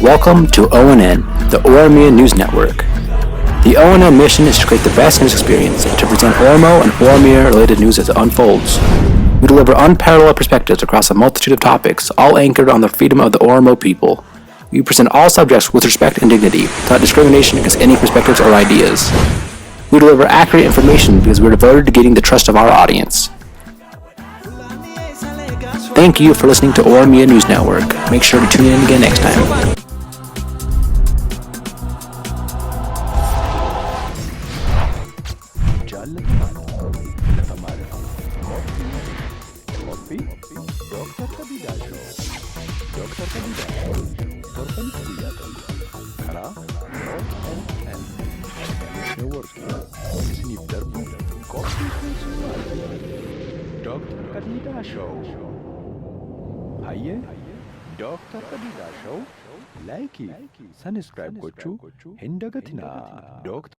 Welcome to ONN, the Oromia News Network. The ONN mission is to create the best news experience and to present Oromo and Oromia-related news as it unfolds. We deliver unparalleled perspectives across a multitude of topics, all anchored on the freedom of the Oromo people. We present all subjects with respect and dignity, without discrimination against any perspectives or ideas. We deliver accurate information because we're devoted to gaining the trust of our audience. Thank you for listening to Oromia News Network. Make sure to tune in again next time. Dr. Rundaassa Show, like, subscribe gochuu hin dagatinaa. Dr.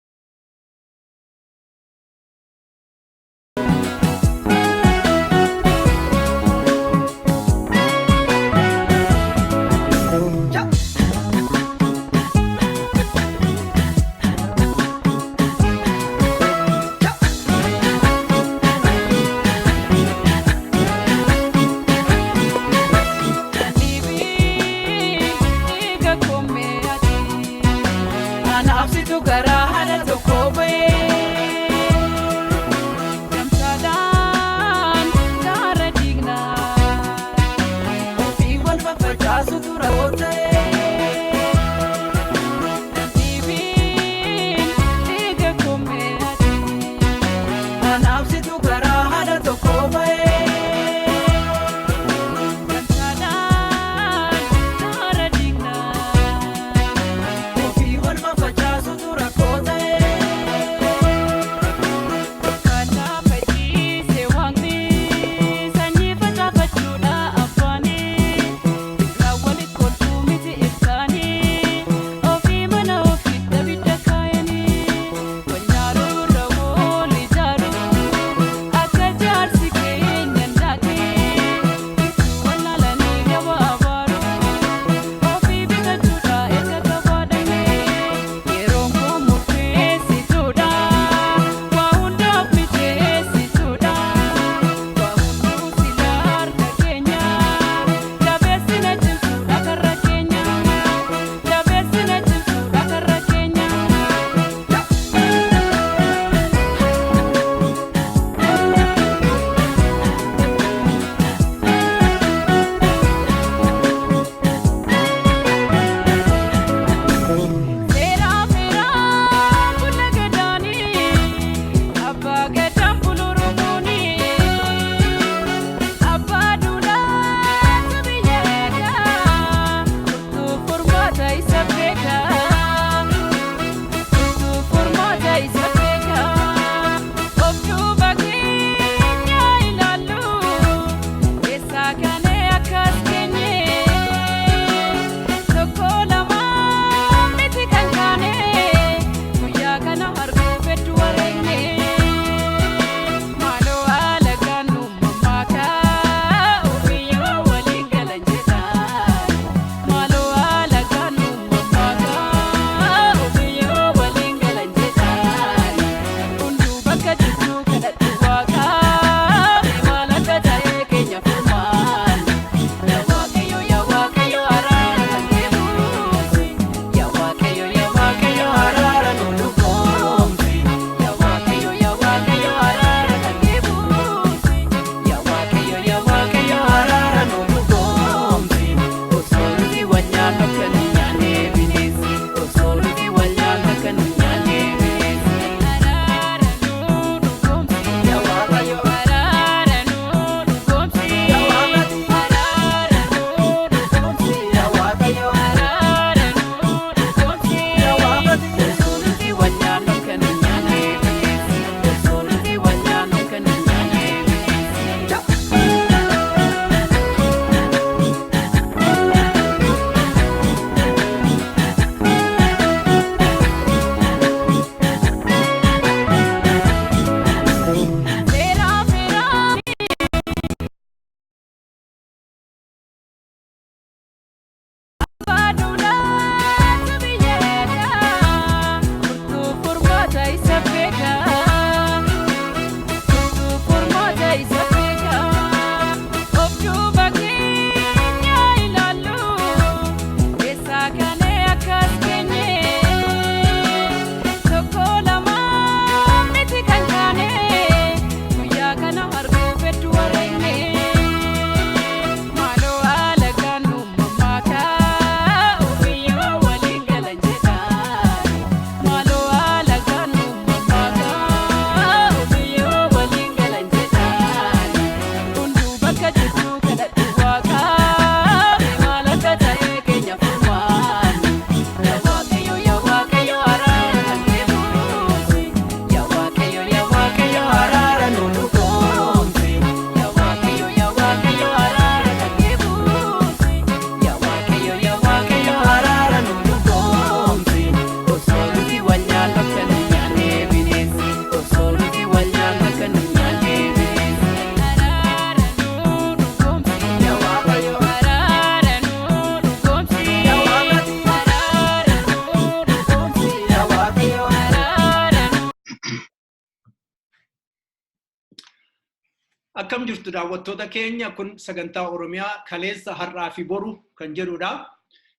Akkam jirtu daawwattoota keenya kun sagantaa Oromiyaa kaleessa har'aa fi boru kan jedhudha.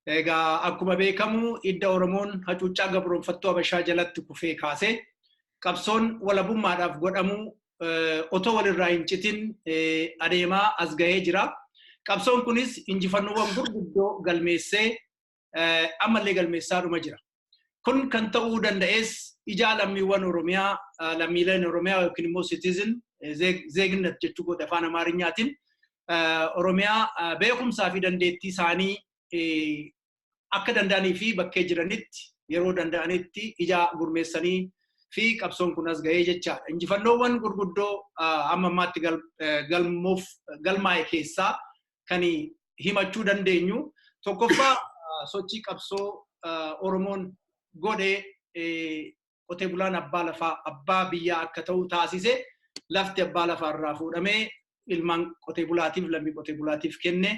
Egaa akkuma beekamu idda Oromoon hacuuccaa gabroonfattuu Habashaa jalatti kufee kaase qabsoon walabummaadhaaf godhamu otoo walirraa hin citin adeemaa as gahee jira. Qabsoon kunis injifannoowwan gurguddoo galmeessee ammallee galmeessaadhuma jira. Kun kan ta'uu danda'es ijaa lammiiwwan Oromiyaa, lammiileen Oromiyaa yookiin immoo citizen zeegnet jechuu godha afaan Amaarinyaatiin Oromiyaa beekumsaa fi dandeettii isaanii akka danda'anii fi bakkee jiranitti yeroo danda'anitti ijaa gurmeessanii fi qabsoon kun as gahee jechaadha. Injifannoowwan gurguddoo amma ammaatti galmaa'e keessaa kan himachuu dandeenyu tokkoffaa sochii qabsoo Oromoon godhee qotee bulaan abbaa lafaa abbaa biyyaa akka ta'u taasise lafti abbaa lafaa irraa fuudhamee ilmaan qotee bulaatiif lammii qotee bulaatiif kenne.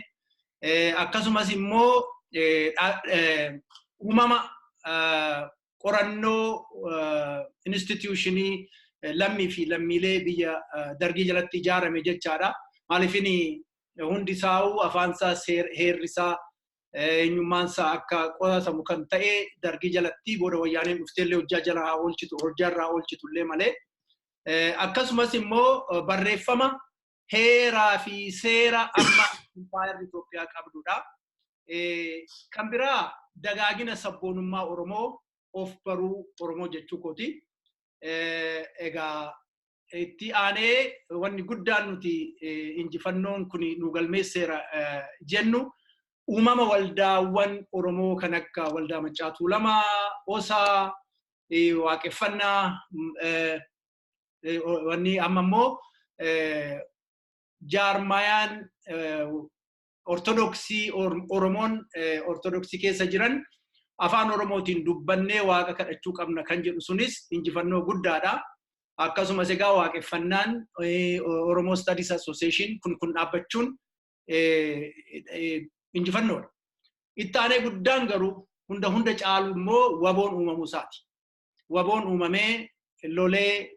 Akkasumas immoo uumama qorannoo institutionii lammii fi lammiilee biyya dargii jalatti ijaarame jechaadha. Maaliifini hundi isaa'uu afaansaa heerrisaa eenyummaansaa akka qotamu kan ta'e dargii jalatti booda wayyaaneen dhufteellee hojjaa jalaa oolchitu hojjaarraa oolchitullee malee. Akkasumas immoo barreeffama heeraa fi seera amma impaayerri Itoophiyaa qabdudha. Kan biraa dagaagina sabboonummaa Oromoo of baruu Oromoo jechuu kooti. Egaa itti aanee wanni guddaan nuti injifannoon kun nu galmeesseera jennu uumama waldaawwan Oromoo kan akka waldaa Maccaatuu Lamaa, Osaa, waaqeffannaa wanni amma immoo jaarmayaan ortodoksii Oromoon ortodoksii keessa jiran afaan Oromootiin dubbannee waaqa kadhachuu qabna kan jedhu sunis injifannoo guddaadha. Akkasumas egaa waaqeffannaan Oromoo Studies Association kun dhaabbachuun injifannoodha. Itti aanee guddaan garuu hunda caalu immoo waboon uumamuu isaati. Waboon uumamee lolee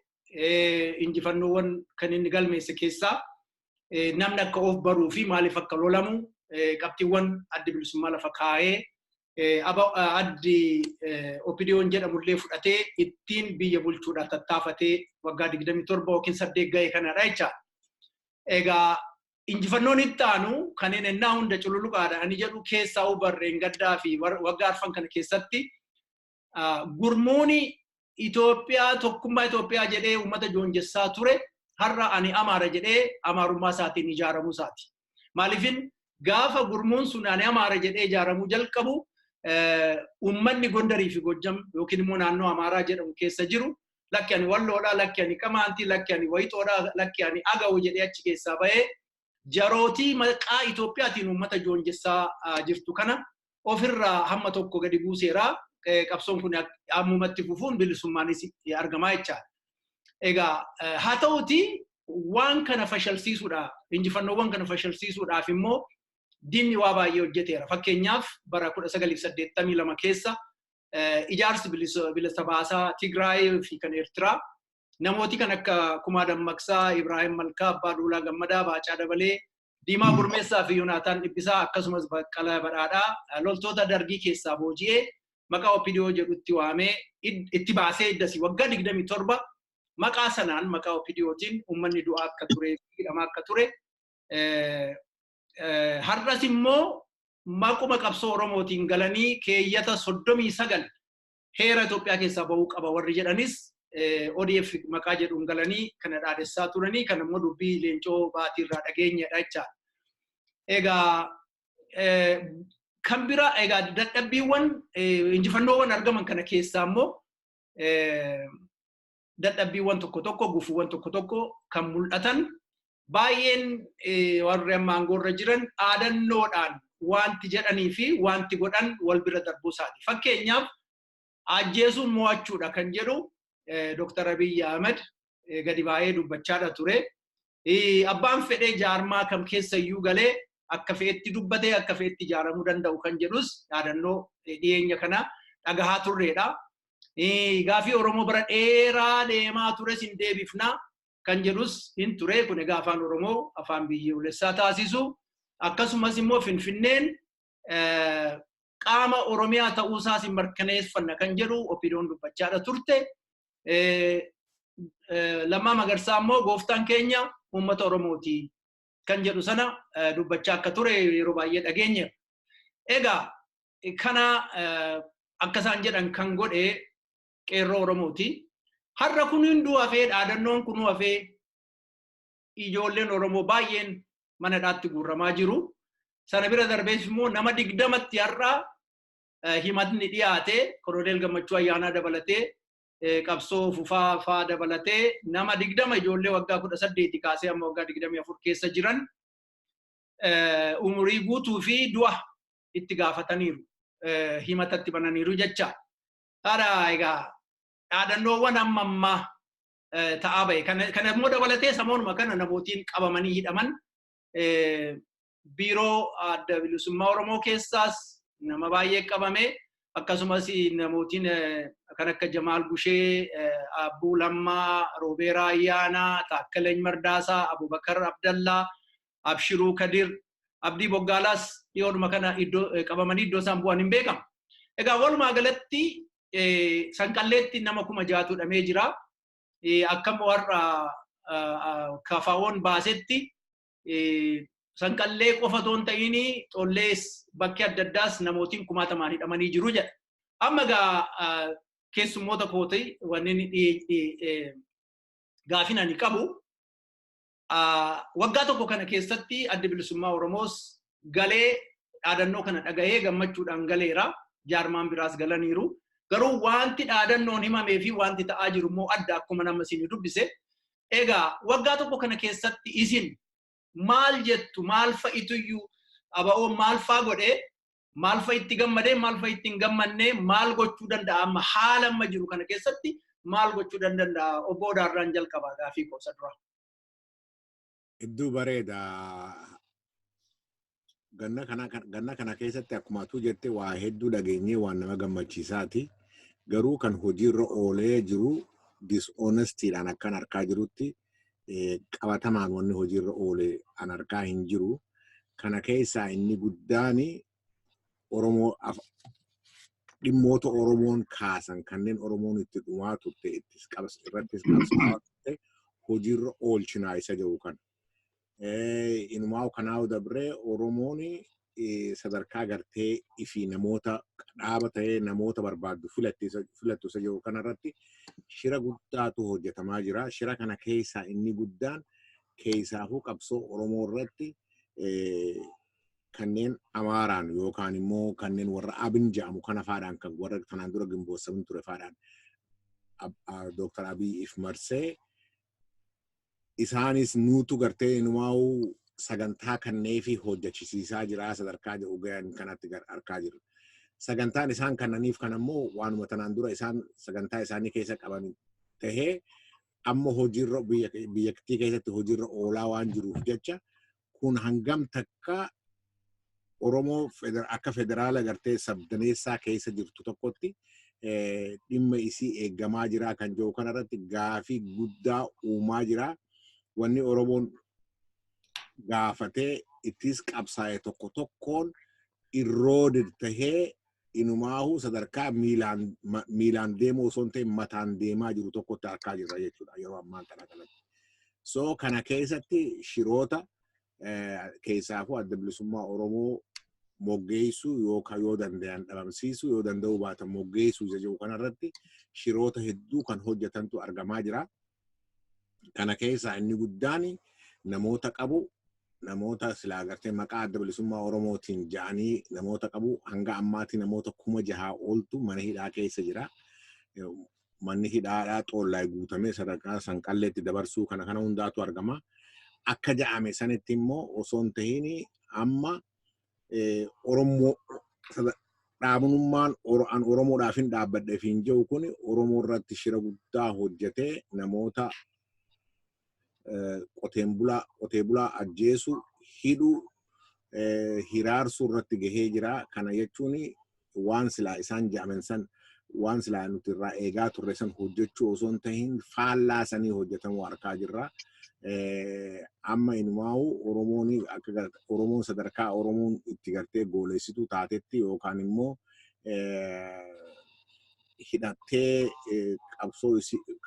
injifannoowwan kan inni galmeesse keessaa namni akka of baruu fi maaliif akka lolamu qabxiiwwan addi bilisummaa lafa kaa'ee addi opidiyoon jedhamullee fudhatee ittiin biyya bulchuudhaaf tattaafatee waggaa 27 yookiin 8 ga'e kanadha jechaadha. Egaa injifannoon itti aanu kanneen ennaa hunda cululuqaadha ani jedhu keessaa barreen gaddaa fi waggaa arfan kana keessatti gurmuuni Itoophiyaa tokkummaa Itoophiyaa jedhee uummata joonjessaa ture har'a ani Amaara jedhee Amaarummaa isaatiin ijaaramuu isaati. Maaliifin gaafa gurmuun sun ani Amaara jedhee ijaaramuu jalqabu uummanni Gondarii fi Gojjam yookiin immoo naannoo Amaaraa jedhamu keessa jiru lakki ani Walloodhaa, lakki ani Qamaantii, lakki ani Wayixoodhaa, lakki ani Agawu jedhee achi keessaa bahee jarootii maqaa Itoophiyaatiin uummata joonjessaa jirtu kana ofirraa hamma tokko gadi buuseera. Qabsoon kun ammumatti fufuun bilisummaanis argamaa jechaadha. Egaa haa ta'uti waan kana fashalsiisuudhaaf injifannoowwan kana fashalsiisuudhaaf immoo diinni waa baay'ee hojjeteera. Fakkeenyaaf bara 1982 keessa ijaarsi bilisa baasaa Tigraay fi kan Eertiraa namooti kan akka Kumaa Dammaqsaa, Ibraahim Malkaa, Abbaa Duulaa Gammadaa, Baacaa Dabalee, Diimaa Gurmeessaa fi Yoonaataan Dhibbisaa akkasumas Baqqalaa Badhaadhaa loltoota dargii keessaa booji'ee maqaa opidiyoo jedhutti waamee itti baasee iddasi waggaa 27 maqaa sanaan maqaa opidiyootiin uummanni du'aa akka ture hidhamaa akka ture har'as immoo maquma qabsoo Oromootiin galanii keeyyata 39 heera Itoophiyaa keessaa bahuu qaba warri jedhanis ODF maqaa jedhuun galanii kana dhaadessaa turanii kan immoo dubbii Leencoo Baatiirraa dhageenyadha jechaadha. Egaa kan bira egaa dadhabbiiwwan injifannoowwan argaman kana keessaa immoo dadhabbiiwwan tokko gufuuwwan tokko kan mul'atan baay'een warri amma aangoorra jiran dhaadannoodhaan wanti jedhanii fi wanti godhan wal bira darbuu isaati. Fakkeenyaaf ajjeesuun mo'achuudha kan jedhu Dr Abiy Ahmed gadi baay'ee dubbachaadha ture. Abbaan fedhee jaarmaa kam keessa iyyuu galee akka feetti dubbatee akka feetti ijaaramuu danda'u kan jedhus dhaadannoo dhiyeenya kana dhagahaa turreedha. Gaafii Oromoo bara dheeraa deemaa tures hin deebifna. kan jedhus hin ture kun egaa afaan Oromoo afaan biyyoolessaa taasisu akkasumas immoo Finfinneen qaama Oromiyaa ta'uusaas hin mirkaneeffanna kan jedhu opiidiyoon dubbachaadha turte. Lammaa Magarsaa immoo gooftaan keenya uummata Oromooti kan jedhu sana dubbachaa akka ture yeroo baay'ee dhageenya. Egaa kana akka isaan jedhan kan godhe qeerroo Oromooti. Har'a kun hunduu hafee dhaadannoon kun hafee ijoolleen Oromoo baay'een mana hidhaatti guurramaa jiru. Sana bira darbees immoo nama 20tti har'a himatni dhiyaate Koloneel Gammachuu Ayyaanaa dabalatee qabsoo fufaa faa dabalatee nama 20 ijoollee waggaa 18 kaasee amma waggaa 24 keessa jiran umurii guutuu fi du'a itti gaafataniiru. Himatatti bananiiru jecha. Hara egaa dhaadannoowwan amma ta'aa bahe. Kana immoo dabalatee samoonuma kana namootiin qabamanii hidhaman biiroo adda bilisummaa Oromoo keessaas nama baay'ee qabame. Akkasumas namootiin kan akka Jamaal Gushee, Abbuu Lammaa, Roobeeraa Ayyaanaa, Taakkaleeny Mardaasaa, Abubakar Abdallaa, Abshiruu Kadir, Abdii Boggaalaas dhiyoodhuma kana qabamanii iddoo isaan bu'an hin beekamu. Egaa walumaa galatti sanqalleetti nama 6,000 hidhamee jira. Akkam warra kafaawwan baasetti sanqallee qofa toon ta'ini xollees bakki adda addaas namootiin 10,000 hidhamanii jiru jedha. Amma egaa keessummoota kooti wanneen gaafina ni qabu. Waggaa tokko kana keessatti adda bilisummaa Oromoos galee dhaadannoo kana dhagahee gammachuudhaan galeera. Jaarmaan biraas galaniiru. Garuu wanti dhaadannoon himamee fi wanti ta'aa jiru immoo adda akkuma nama isin dubbise. Egaa waggaa tokko kana keessatti isin maal jettu maal fa'ituyyuu aba'oo maal faa godhee maal fa'itti gammadee maal fa'itti hin gammanne maal gochuu danda'a amma haala amma jiru kana keessatti maal gochuu danda'a obbo Odaarraan jalqabaa gaafii koo sadura. Iddoo bareeda ganna kana keessatti akkuma atu jette waa hedduu dhageenyee waan nama gammachiisaati. Garuu kan hojiirra oolee jiru dishonesty-dhaan akkan harkaa jirutti qabatamaan wanni hojiirra oolee an harkaa hin jiru. Kana keessaa inni guddaan Oromoo dhimmoota Oromoon kaasan kanneen Oromoon itti dhumaa turte irrattis qabsaa turte hojiirra oolchinaa isa jiru kan. Inumaa kanaaf dabree Oromoon sadarkaa gartee ifi namoota dhaaba ta'ee namoota barbaaddu filattu isa jiru kanarratti shira guddaatu hojjetamaa jira. Shira kana keessaa inni guddaan keessaafuu qabsoo Oromoo irratti kanneen Amaaraan yookaan immoo kanneen warra Abin jedhamu kana faadhaan kan warra kanaan dura gimboossamin ture faadhaan Dr. Abiyyiif marsee isaanis nuutu gartee inumaa'uu sagantaa kanneefi hojjechisiisaa jira sadarkaa jedhu gahan kanatti harkaa jiru. Sagantaan isaan kannaniif kan ammoo waanuma tanaan dura isaan sagantaa isaanii keessa qaban tahee amma hojiirra biyyattii keessatti hojiirra oolaa waan jiruuf jecha kun hangam takka Oromoo akka federaala gartee sabdaneessaa keessa jirtu tokkotti dhimma isii eeggamaa jira kan jiru kanarratti gaafii guddaa uumaa jira. Wanni Oromoon gaafatee ittis qabsaa'e tokko tokkoon irrooded tahee inumaahu sadarkaa miilaan deemuu osoo hin ta'in mataan deemaa jiru tokkotti harkaa jirra jechuudha yeroo ammaan kana kanatti. So kana keessatti shiroota keessaafuu adda bilisummaa Oromoo moggeessuu yookaan yoo danda'an dhabamsiisuu yoo danda'uu baatan moggeessuu isa jiru kanarratti shiroota hedduu kan hojjetantu argamaa jira. Kana keessaa inni guddaan namoota qabu namoota silaa gartee maqaa adda bilisummaa Oromootiin ja'anii namoota qabu hanga ammaatti namoota 6,000 oltu mana hidhaa keessa jira. Manni hidhaadhaa xoollaa guutamee sadarkaa sanqalleetti dabarsuu kana hundaatu argama. Akka ja'ame sanitti immoo osoo hin tahiin amma Oromoo dhaabnummaan Oromoodhaaf hin dhaabbadheef hin jiru kun Oromoo irratti shira guddaa hojjetee namoota qotee bulaa ajjeesu hidhuu hiraarsuu irratti gahee jira. Kana jechuun waan silaa isaan ja'aman san waan silaa nuti irraa eegaa turre san hojjechuu osoo hin tahin faallaa sanii hojjetamuu argaa jirra. Amma inumaa'u Oromoon sadarkaa Oromoon itti gartee gooleessitu taatetti yookaan immoo hidhattee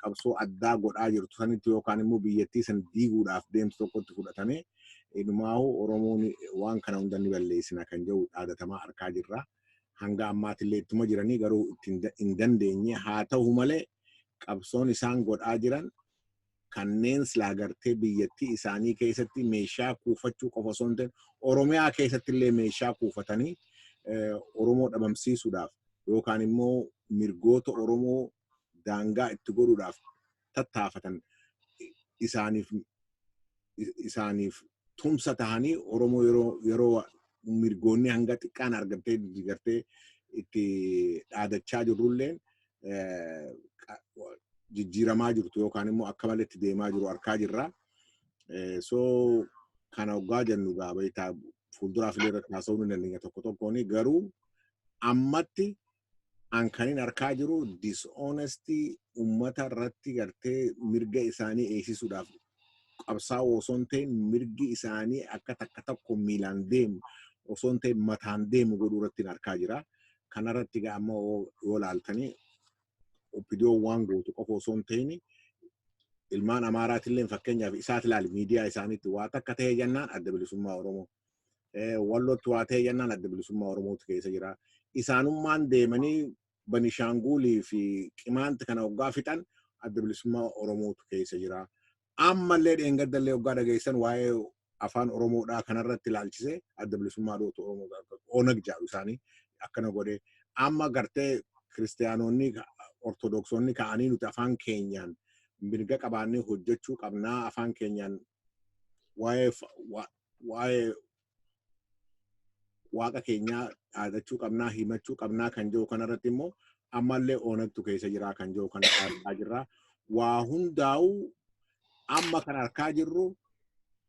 qabsoo addaa godhaa jirtu sanitti yookaan immoo biyyattii san diiguudhaaf deemtu tokkotti fudhatame inumaa'u Oromoon waan kana hunda ni balleessina kan jedhu dhaadatamaa argaa jirra. Hanga ammaatillee ittuma jiranii garuu hin dandeenye haa ta'u malee qabsoon isaan godhaa jiran kanneen silaa gartee biyyattii isaanii keessatti meeshaa kuufachuu qofa osoo hin ta'in Oromiyaa keessatti illee meeshaa kuufatanii Oromoo dhabamsiisuudhaaf yookaan immoo mirgoota Oromoo daangaa itti godhuudhaaf tattaafatan isaaniif tumsa tahanii Oromoo yeroo mirgoonni hanga xiqqaan argamtee gartee itti dhaadachaa jirrulleen jijjiiramaa jirtu yookaan immoo akka malee itti deemaa jiru argaa jirra. So kana hoggaa jennu gaabayitaa fuulduraaf illee irratti haasa'uu ni dandeenya tokko tokkoon garuu ammatti ankaniin argaa jiru dishonesty ummata irratti gartee mirga isaanii eegsisuudhaaf qabsaa'uu osoo hin ta'in mirgi isaanii akka takka tokko miilaan deemu osoo hin ta'in mataan deemu godhuu irratti argaa jira. Kanarratti amma yoo ilaaltanii Obbo waan gootu qofa osoo hin ta'in ilmaan Amaaraatillee fakkeenyaaf isaat ilaali miidiyaa isaaniitti waa takka ta'ee jennaan adda bilisummaa Oromoo. Wallootti waa ta'ee jennaan adda bilisummaa Oromootu keessa jira. Isaanummaan deemanii Banishaangulii fi Qimaanti kana hoggaa fixan adda bilisummaa Oromootu keessa jira. Ammallee dheengaddallee hoggaa dhageessan waa'ee afaan Oromoodhaa kanarratti ilaalchise adda bilisummaa Oromoo onag jedhu isaanii akkana godhee amma gartee kiristaanonni ortodoksonni ka'anii nuti afaan keenyaan mirga qabaannee hojjechuu qabnaa afaan keenyaan waa'ee waaqa keenyaa dhaadachuu qabnaa himachuu qabnaa kan jiru kanarratti immoo ammallee onagtu keessa jiraa kan jiru kana argaa jirra. Waa hundaa'u amma kan argaa jirru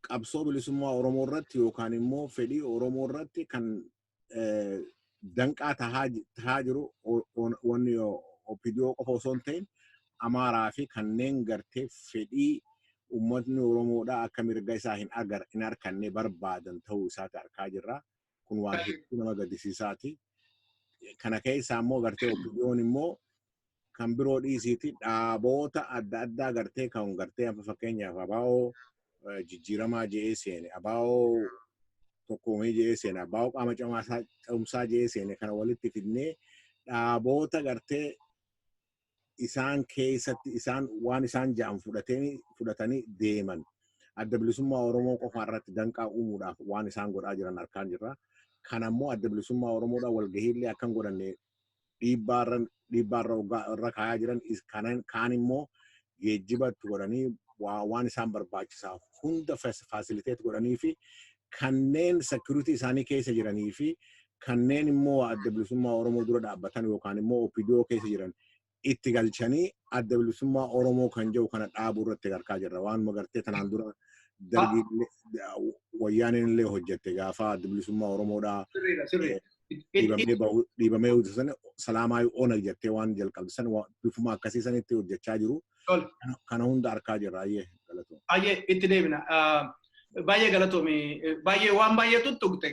qabsoo bilisummaa Oromoo irratti yookaan immoo fedhii Oromoo irratti kan danqaa tahaa jiru wanni Obbo qofa osoo hin ta'in Amaaraa fi kanneen gartee fedhii uummatni Oromoodhaa akka mirga isaa hin arganne barbaadan ta'uu isaati argaa jirra. Kun waan hedduu nama gaddisiisaati. Kana keessaa immoo gartee Obboon immoo kan biroo dhiisiiti dhaaboota adda addaa gartee kan gartee amma fakkeenyaaf abaa'oo jijjiiramaa jedhee seene abaa'oo tokkoomee jedhee seene abaa'oo qaama cimsaa jedhee seene kana walitti fidnee dhaaboota gartee isaan keessatti waan isaan ja'an fudhatanii deeman adda bilisummaa Oromoo qofa irratti danqaa uumuudhaaf waan isaan godhaa jiran argaa jirra. Kanammoo adda bilisummaa Oromoodhaa walgahiillee akkan godhanne dhiibbaarra irra kaayaa jiran kaan immoo geejjibatti godhanii waan isaan barbaachisaa hunda faasiliteet godhanii fi kanneen security isaanii keessa jiranii fi kanneen immoo adda bilisummaa Oromoo dura dhaabbatan yookaan immoo Obbo keessa jiran itti galchanii adda bilisummaa Oromoo kan jiru kana dhaabuu irratti argaa jirra. Waan magartee tanaan dura wayyaaneen illee hojjette gaafa adda bilisummaa Oromoodhaa dhiibamee hojjetan salaamaa onag jettee waan jalqabsan bifuma akkasiisanitti hojjechaa jiru. Kana hunda argaa jirra. Ayyee itti deebina. Baay'ee galatoome. Baay'ee waan baay'ee tuttuqte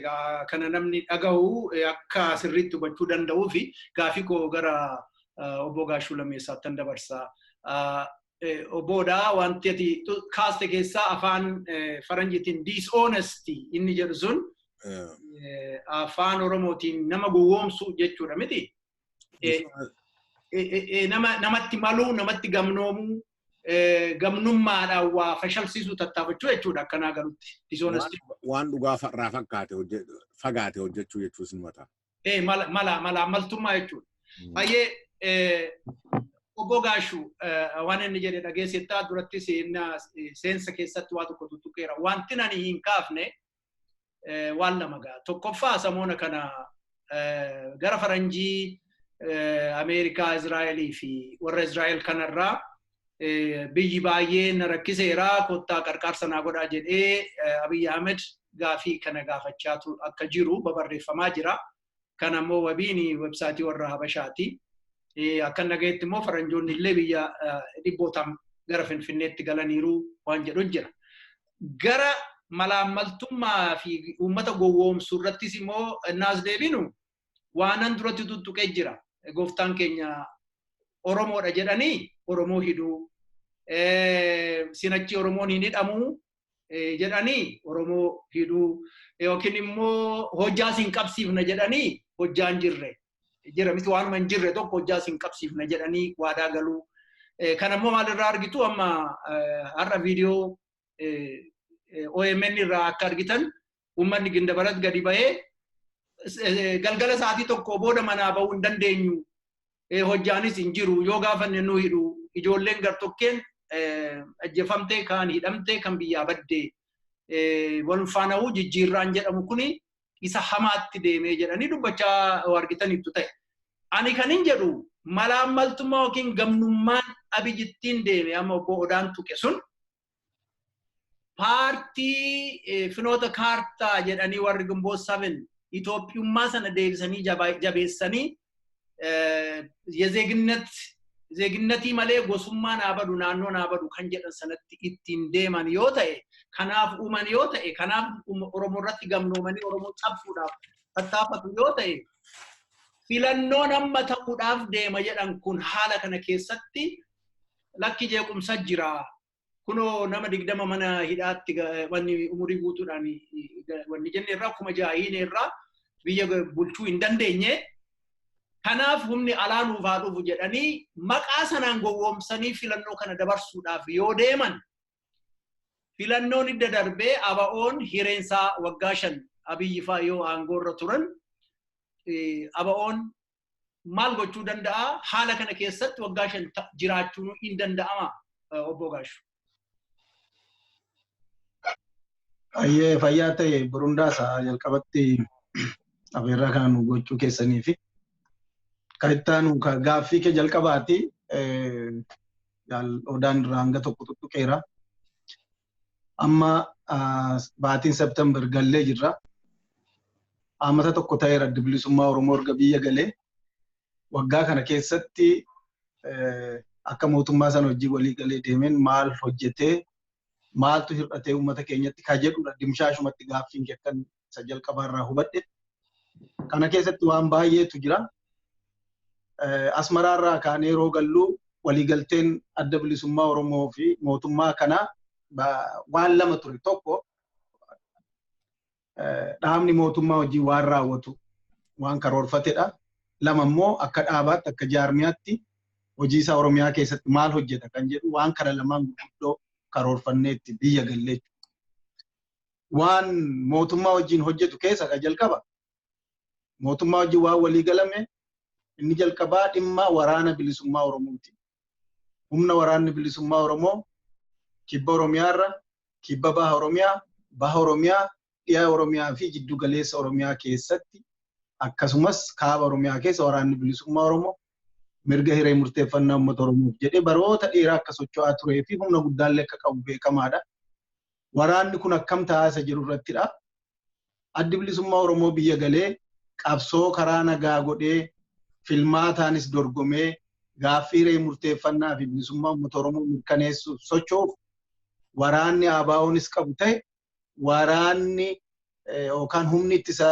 kana namni dhagahu akka sirriitti hubachuu danda'uu fi gaafii koo gara Obbo Gashuu Lammeessaatti dabarsa. Obboodhaa wanti ati kaaste keessaa afaan faranjiitiin dishonesty inni jedhu sun afaan Oromootiin nama gowwoomsuu jechuudha miti. Namatti maluu, namatti gamnoomuu, gamnummaadhaan waa fashalsiisuu tattaafachuu jechuudha akkanaa galutti. Dishonesty. Waan dhugaa irraa fagaate hojjechuu jechuus ni mata. Mala ammaltummaa jechuudha. Baay'ee Obbo Gashuu waan inni jedhe dhageessittaa duratti seensa keessatti waa tokko tuttuqeera. Wanti nani hin kaafne waan lama gaa. Tokkoffaa samoona kana gara faranjii Ameerikaa, Izraa'elii fi warra Izraa'el kanarraa biyyi baay'ee na rakkiseera kottaa qarqaarsa naa godhaa jedhee Abiy Ahmed gaafii kana gaafachaatu akka jiru babarreeffamaa jira. Kanammoo wabiin websaayitii warra Habashaati. Akka nagayetti immoo faranjoonni illee biyya dhibbootaan gara Finfinneetti galaniiru waan jedhu jira. Gara malaammaltummaa fi uummata gowwoomsuu irrattis immoo naas deebinu waanan duratti tuttuqee jira. Gooftaan keenya Oromoodha jedhanii Oromoo hidhuu, sinachi Oromoon hin hidhamu jedhanii Oromoo hidhuu, yookiin immoo hojjaa siin qabsiifna jedhanii hojjaan jirre. Jira miti waanuma hin jirre tokko hojjaa siin qabsiifna jedhanii waadaa galuu. Kan ammoo maalirraa argitu amma har'a viidiyoo OMN irraa akka argitan uummanni Gindabarat gadi bahee galgala sa'aatii tokko booda manaa bahuu hin dandeenyu. Hojjaanis hin jiru yoo gaafanne nu hidhu ijoolleen gartokkeen ajjeefamtee kan hidhamtee kan biyyaa baddee wal faana'uu jijjiirraan jedhamu kuni isa hamaatti deemee jedhanii dubbachaa argitaniitu ta'e. Ani kan hin jedhu malaammaltummaa yookiin gamnummaan abijittiin deeme amma Obbo Odaan tuqe sun paartii finoota kaartaa jedhanii warri Gimboot 7 Itoophiyummaa sana deebisanii jabeessanii ዜግነቲ ማለ ጎሱማን አበዱ ናኖን አበዱ ከንጀደን ሰነቲ ኢቲን deeman yoo ta'e kanaaf uuman yoo ta'e kanaaf oromoo irratti gamnoomanii oromoo cabsuudhaaf tattaafatu yoo ta'e filannoon amma ta'uudhaaf deema jedhan kun haala kana keessatti lakki jeequmsa jira kunoo nama 20 mana hidhaatti wanni umurii guutuudhaan wanni jenne irraa kuma jaahiin irraa biyya bulchuu hin dandeenye. Kanaaf humni alaanuuf haadhuuf jedhanii maqaa sanaan gowwoomsanii filannoo kana dabarsuudhaaf yoo deeman filannoon idda darbee aba'oon hireensaa waggaa 5 abiyyi faa yoo aangoorra turan aba'oon maal gochuu danda'a haala kana keessatti waggaa 5 jiraachuun hin danda'ama Obbo Gashuu. Ayyee fayyaa ta'e Rundassa jalqabatti abeerraa kan gochuu keessanii fi kaittaanu ka gaaffii ke jalqabaati Odaan ranga tokko tuttuqeera amma baatiin September gallee jirra amata tokko ta'eera bilisummaa Oromoo erga biyya galee waggaa kana keessatti akka mootummaa sana hojii walii galee deemeen maal hojjetee maaltu hir'atee uummata keenyatti ka jedhudha dimshaashumatti gaaffiin keessan isa jalqabaarraa hubadhe kana keessatti waan baay'eetu jira. Asmaraarraa kaan yeroo gallu waliigalteen adda bilisummaa Oromoo fi mootummaa kana waan lama ture tokko dhaabni mootummaa hojii waan raawwatu waan karoorfatedha lama immoo akka dhaabaatti akka jaarmiyaatti hojii isaa Oromiyaa keessatti maal hojjeta kan jedhu waan kana lamaan guddoo karoorfanneetti biyya gallee waan mootummaa hojiin hojjetu keessa ka jalqaba mootummaa hojii waan waliigalame inni jalqabaa dhimma waraana bilisummaa Oromooti. Humna waraanni bilisummaa Oromoo kibba Oromiyaarra, kibba baha Oromiyaa, dhiyaa Oromiyaa fi jiddu galeessa Oromiyaa keessatti akkasumas kaaba Oromiyaa keessa waraanni bilisummaa Oromoo mirga hiree murteeffannaa uummata Oromoof jedhee baroota dheeraa akka socho'aa turee fi humna guddaallee akka qabu beekamaadha. Waraanni kun akkam taa'aa jiru irrattidha. Addi bilisummaa Oromoo biyya galee qabsoo karaa nagaa godhee filmaataanis dorgomee gaaffii hiree murteeffannaa fi bilisummaa uummata Oromoo mirkaneessuuf socho'uuf waraanni ABO'nis qabu ta'e waraanni yookaan humni ittisa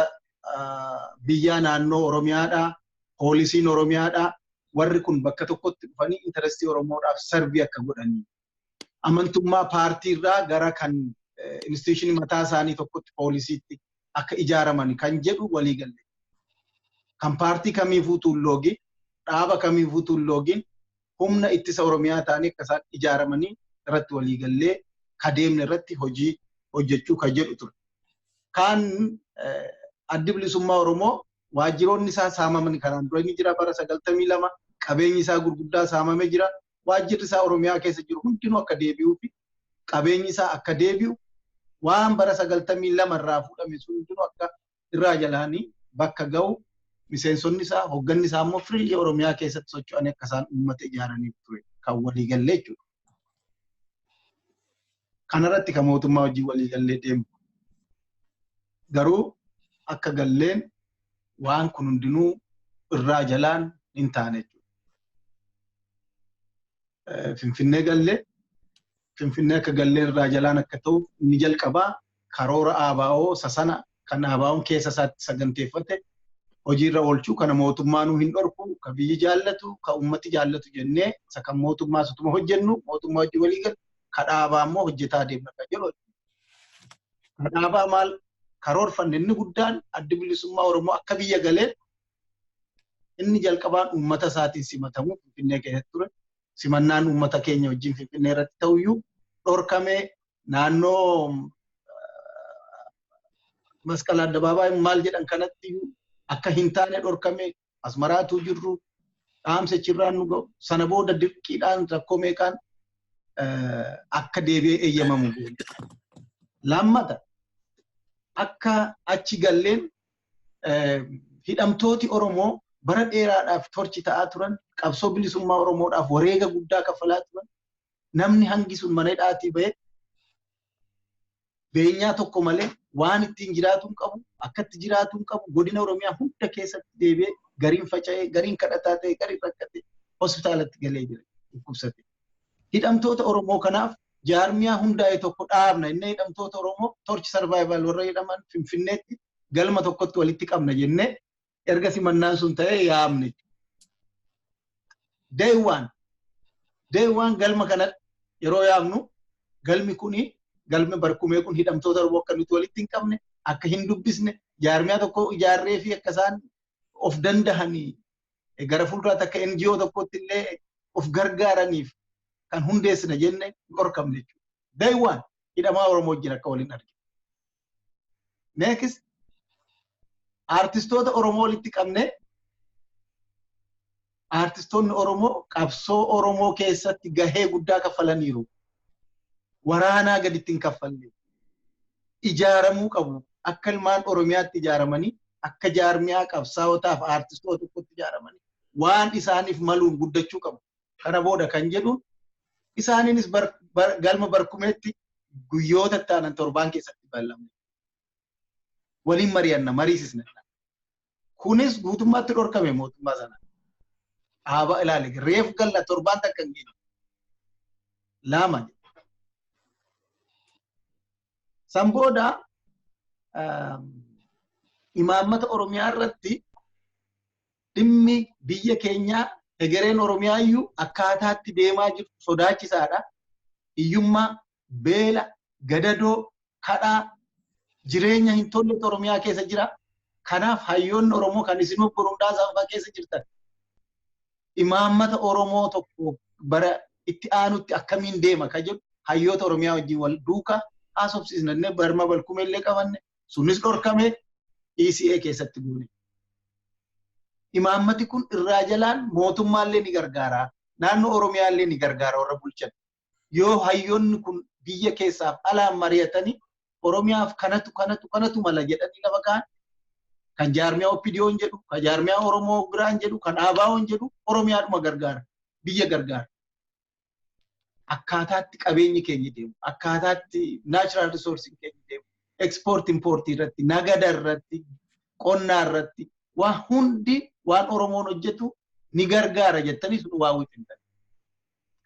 biyyaa naannoo Oromiyaadhaa poolisiin Oromiyaadhaa warri kun bakka tokkotti dhufanii intarestii Oromoodhaaf sarbii akka godhanii amantummaa paartii irraa gara kan instituushinii mataa isaanii tokkotti poolisiitti akka ijaaraman kan jedhu walii galle. Kan paartii kamiifuu tuulloogi dhaaba kamiifuu tuulloogiin humna ittisa Oromiyaa ta'anii akka isaan ijaaramanii irratti walii gallee kadeemne irratti hojii hojjechuu ka jedhu ture. Kan addi bilisummaa Oromoo waajjiroonni isaa saamamanii karaan dura ni jira bara 92 qabeenyi isaa gurguddaa saamamee jira waajjirri isaa Oromiyaa keessa jiru hundinuu akka deebi'uu fi qabeenyi isaa akka deebi'u waan bara 92 irraa fuudhame sun hundinuu akka irraa jalaanii bakka ga'u miseensonni isaa hogganni isaa immoo firii Oromiyaa keessatti socho'anii akka isaan uummata ijaaraniif ture kan walii gallee jechuudha. Kanarratti kan mootummaa hojii walii gallee deemu. Garuu akka galleen waan kun hundinuu irraa jalaan hin taane jechuudha. Finfinnee gallee Finfinnee akka galleen irraa jalaan akka ta'u ni jalqabaa karoora ABO sasana kan ABO'n keessa isaatti saganteeffate hojiirra oolchuu kana mootummaanuu hin dhorku ka biyyi jaallatu ka ummati jaallatu jennee isa kan mootummaa sutuma hojjennu mootummaa hojii walii gal ka dhaabaa immoo hojjetaa deemna kan jedhu. Ka dhaabaa maal karoorfanne inni guddaan adda bilisummaa Oromoo akka biyya galee inni jalqabaan ummata isaatiin simatamu Finfinnee keessatti ture. Simannaan ummata keenya wajjin Finfinnee irratti ta'uyyuu dhorkamee naannoo masqala addabaabaa maal jedhan kanatti akka hin taane dhorkamee asmaraatu jirru dhaamsechirraan nu ga'u sana booda dirqiidhaan rakkoo meeqaan akka deebi'ee eeyyamamu goone. Lammata akka achi galleen hidhamtooti Oromoo bara dheeraadhaaf torchi ta'aa turan qabsoo bilisummaa Oromoodhaaf wareega guddaa kaffalaa turan namni hangi sun mana hidhaatii ba'e beenyaa tokko malee waan ittiin jiraatuun qabu akkatti jiraatuun qabu godina Oromiyaa hunda keessatti deebi'ee gariin faca'ee gariin kadhataa ta'e gariin rakkatee hospitaalatti galee jira dhukkubsate. Hidhamtoota Oromoo kanaaf jaarmiyaa hundaa'e tokko dhaabna inni hidhamtoota Oromoo torchi sarvaayivaal warra jedhaman Finfinneetti galma tokkotti walitti qabna jennee erga simannaan sun ta'ee yaamne. Day one galma kana yeroo yaamnu galmi kuni galmi barkumee kun hidhamtoota Oromoo akka nuti walitti hin qabne akka hin dubbisne jaarmiyaa tokko ijaarree fi akka isaan of dandahanii gara fuulduraatti akka NGO tokkotti illee of gargaaraniif kan hundeessina jenne dhorkamne jechuudha. Day one hidhamaa Oromoo wajjin akka waliin arginu. Next artistoota Oromoo walitti qabne artistoonni Oromoo qabsoo Oromoo keessatti gahee guddaa kaffalaniiru. Waraanaa gaditti hin kaffalle. Ijaaramuu qabu. Akka ilmaan Oromiyaatti ijaaramanii akka jaarmiyaa qabsaa'otaaf artistoota tokkotti ijaaramanii waan isaaniif maluun guddachuu qabu. Kana booda kan jedhuun isaaniinis galma barkumeetti guyyoota ta'an torbaan keessatti bal'amne. Waliin mari'anna mariisisna. Kunis guutummaatti dhorkame mootummaa sana. Haaba ilaale reef galla torbaan takka hin geenye. Lama. San booda imaammata Oromiyaa irratti dhimmi biyya keenyaa egereen Oromiyaa iyyuu akkaataatti deemaa jirtu sodaachisaadha. Hiyyummaa, beela, gadadoo, kadhaa jireenya hin tolle Oromiyaa keessa jira. Kanaaf hayyoonni Oromoo kan isin Obbo Rundaassa keessa jirtan imaammata Oromoo tokko bara itti aanutti akkamiin deema ka jedhu hayyoota Oromiyaa wajjin wal duukaa haasofsiisnee barma balkume illee qabanne sunis dhorkame ECA keessatti guune. Imaammati kun irraa jalaan mootummaallee ni gargaara. Naannoo Oromiyaallee ni gargaara warra bulchan. Yoo hayyoonni kun biyya keessaaf alaan mari'atanii Oromiyaaf kanatu mala jedhanii lafa kaan kan jaarmiyaa OPDO'n jedhu, kan jaarmiyaa Oromoo biraan jedhu, kan ABO'n jedhu Oromiyaadhuma gargaara. Biyya gargaara. Akkaataatti qabeenyi keenya deemu, akkaataatti natural resource keenya deemu, export import irratti, nagada irratti, qonnaa irratti, waan hundi waan Oromoon hojjetu ni gargaara jettanii sun waa wixintan.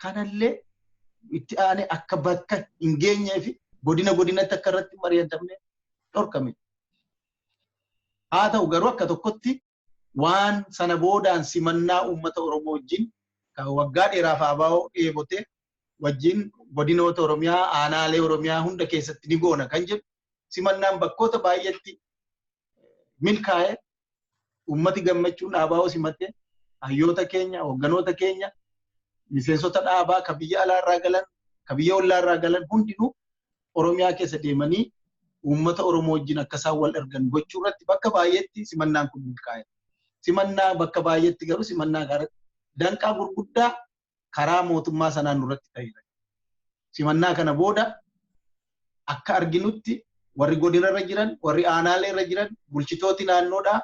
Kanallee itti aanee akka bakka hin geenyee fi godinatti akka irratti mari'atamne dhorkame. Haa ta'u garuu akka tokkotti waan sana boodaan simannaa uummata Oromoo wajjin kan waggaa dheeraaf ABO dheebote wajjin godinoota Oromiyaa aanaalee Oromiyaa hunda keessatti ni goona kan jedhu simannaan bakkoota baay'eetti milkaa'ee uummati gammachuun ABO simatte hayyoota keenya hogganoota keenya miseensota dhaabaa ka biyya alaarraa galan ka biyya ollaarraa galan hundinuu Oromiyaa keessa deemanii uummata Oromoo wajjin akka isaan wal argan gochuu irratti bakka baay'eetti simannaan kun milkaa'e. Simannaa bakka baay'eetti garuu simannaa garatti danqaa gurguddaa karaa mootummaa sanaan nurratti ta'eera. Simannaa kana booda akka arginutti warri godina irra jiran, warri aanaalee irra jiran, bulchitooti naannoodhaa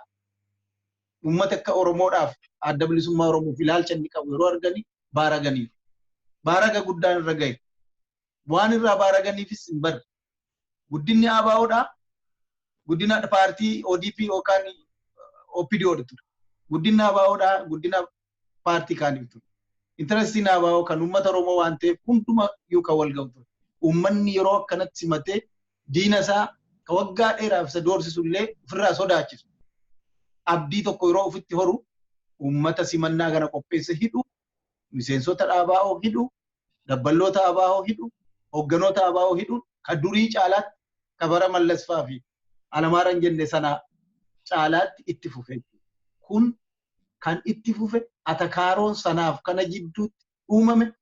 uummata akka Oromoodhaaf adda bilisummaa Oromoof ilaalcha inni qabu yeroo arganii baaraganiiru. Baaraga guddaan irra gahe. Waan irraa baaraganiifis hin barre. Guddinni ABO'dhaa guddina paartii ODP yookaan OPDO'dha ture. Guddinni ABO'dhaa guddina paartii kaaniif ture. Interestiin ABO kan uummata Oromoo waan ta'eef hunduma yoo kan wal ga'u. Uummanni yeroo akkanatti simatee diina isaa ka waggaa dheeraaf isa doorsisu illee ofirraa sodaachisu. Abdii tokko yeroo ofitti horu uummata simannaa kana qopheesse hidhu, miseensota ABO hidhu, dabballoota ABO hidhu, hogganoota ABO hidhu, ka durii caalaatti ka bara Mallasfaa fi Alamaaran jenne sana caalaatti itti fufe. Kun kan itti fufe atakaaroon sanaaf kana jidduutti uumame.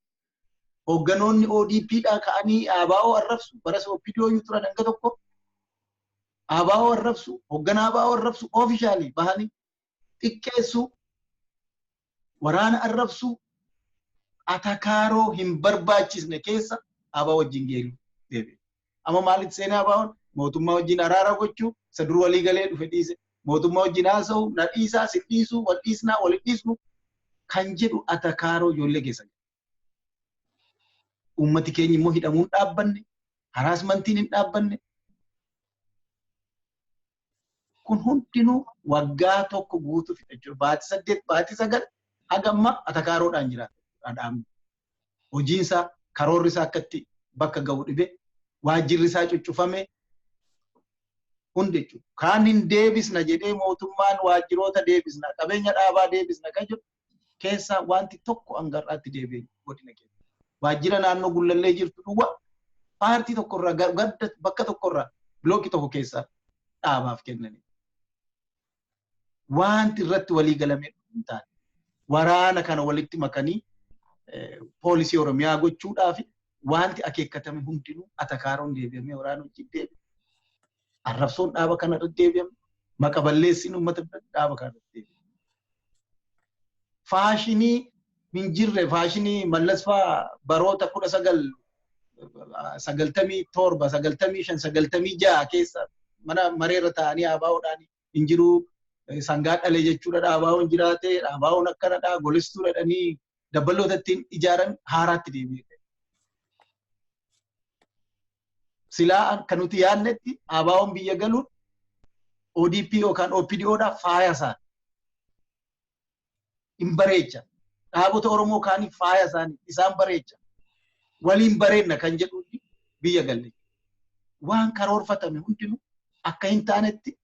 Hogganoonni ODP dha ka'anii ABO arrabsu bara OPDO yu turan hanga tokko ABO arrabsu hoggana ABO arrabsu officially bahanii xiqqeessu waraana arrabsu atakaaroo hin barbaachisne keessa ABO wajjin geelu deebi'e. Amma maalitti seenaa ABO'n mootummaa wajjin araara gochuu isa dur walii galee dhufe dhiise mootummaa wajjin haasa'u na dhiisaa si dhiisu wal dhiisnaa wal dhiisnu kan jedhu atakaaroo ijoollee keessa. Ummati keenya immoo hidhamuun dhaabbanne, haraasmantiin hin dhaabbanne. Kun hundinuu waggaa tokko guutuu fixachuudha. Baatii 8, baatii 9 haga amma atakaaroodhaan jiraata. Hojiinsaa, karoorri isaa akkatti bakka ga'u dhibe, waajjirri isaa cuccufame hundi jechuudha. Kaan hin deebisna jedhee mootummaan waajjiroota deebisna, qabeenya dhaabaa deebisna kan jedhu keessaa wanti tokko hangarraatti deebi'e godina keessa. Waajjira naannoo Gullallee jirtu duwwaa paartii tokkorraa gadda bakka tokkorraa bilookii tokko keessaa dhaabaaf kennanii. Wanti irratti walii galamee hin taane waraana kana walitti makanii poolisii Oromiyaa gochuudhaaf wanti akeekkatame hundinuu atakaaroon deebi'amee waraana wajjin deebi'e. Arrabsoon dhaaba kana irratti deebi'ame. Maqa balleessiin uummata dhaaba kana irratti deebi'ame. Faashinii min jirre faashinii Mallasfaa baroota 1997 95 96 keessa mana mareerra ta'anii ABO'dhaan hin jiru sangaa dhalee jechuudha ABO'n jiraate ABO'n akkanadha golistuudha dhanii dabballoota ittiin ijaaran haaraatti deebi'e. Silaa kan nuti yaadnetti ABO'n biyya galuun ODP yookaan OPDO'dha faaya isaanii hin bareecha. Dhaabota Oromoo kaanii faaya isaanii isaan bareecha. Waliin bareenna kan jedhu biyya galle. Waan karoorfatame hundinuu akka hin taanetti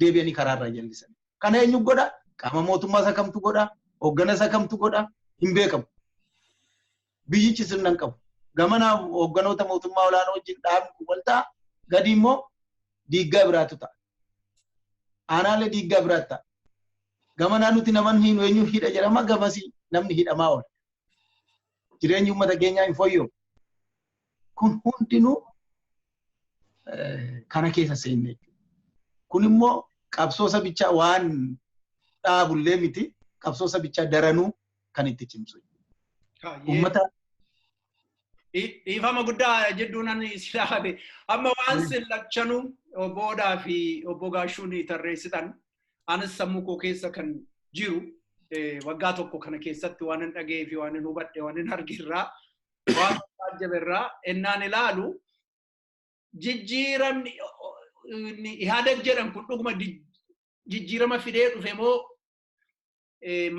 deebi'anii karaarraa jallisan. Kana eenyu godha? Qaama mootummaa isa kamtu godha? Hoggana isa kamtu godha? Hin beekamu. Biyyichi sirna hin qabu. Gamana hogganoota mootummaa olaanoo wajjin dhaabni wal ta'a. Gadi immoo diiggaa biraatu ta'a. Aanaalee diiggaa biraatu ta'a. Gamanaa nuti naman hin eenyu hidha jedhama gamasii namni hidhamaa oola. Jireenyi uummata keenyaa hin fooyya'u. Kun hundinuu kana keessa seenne. Kun immoo qabsoo sabichaa waan dhaabullee miti qabsoo sabichaa daranuu kan itti cimsu. Uummata dhiifama guddaa jedhuun ani silaabe amma waan sillachanuu Obbo Odaa fi Obbo Gaashuun tarreessitan anis sammuu koo keessa kan jiru waggaa tokko kana keessatti waan hin dhagee fi waan hin hubadhe waan hin argirraa waan ajjaberraa ennaan ilaalu jijjiiramni ihaadeg jedhan kun dhuguma jijjiirama fidee dhufe moo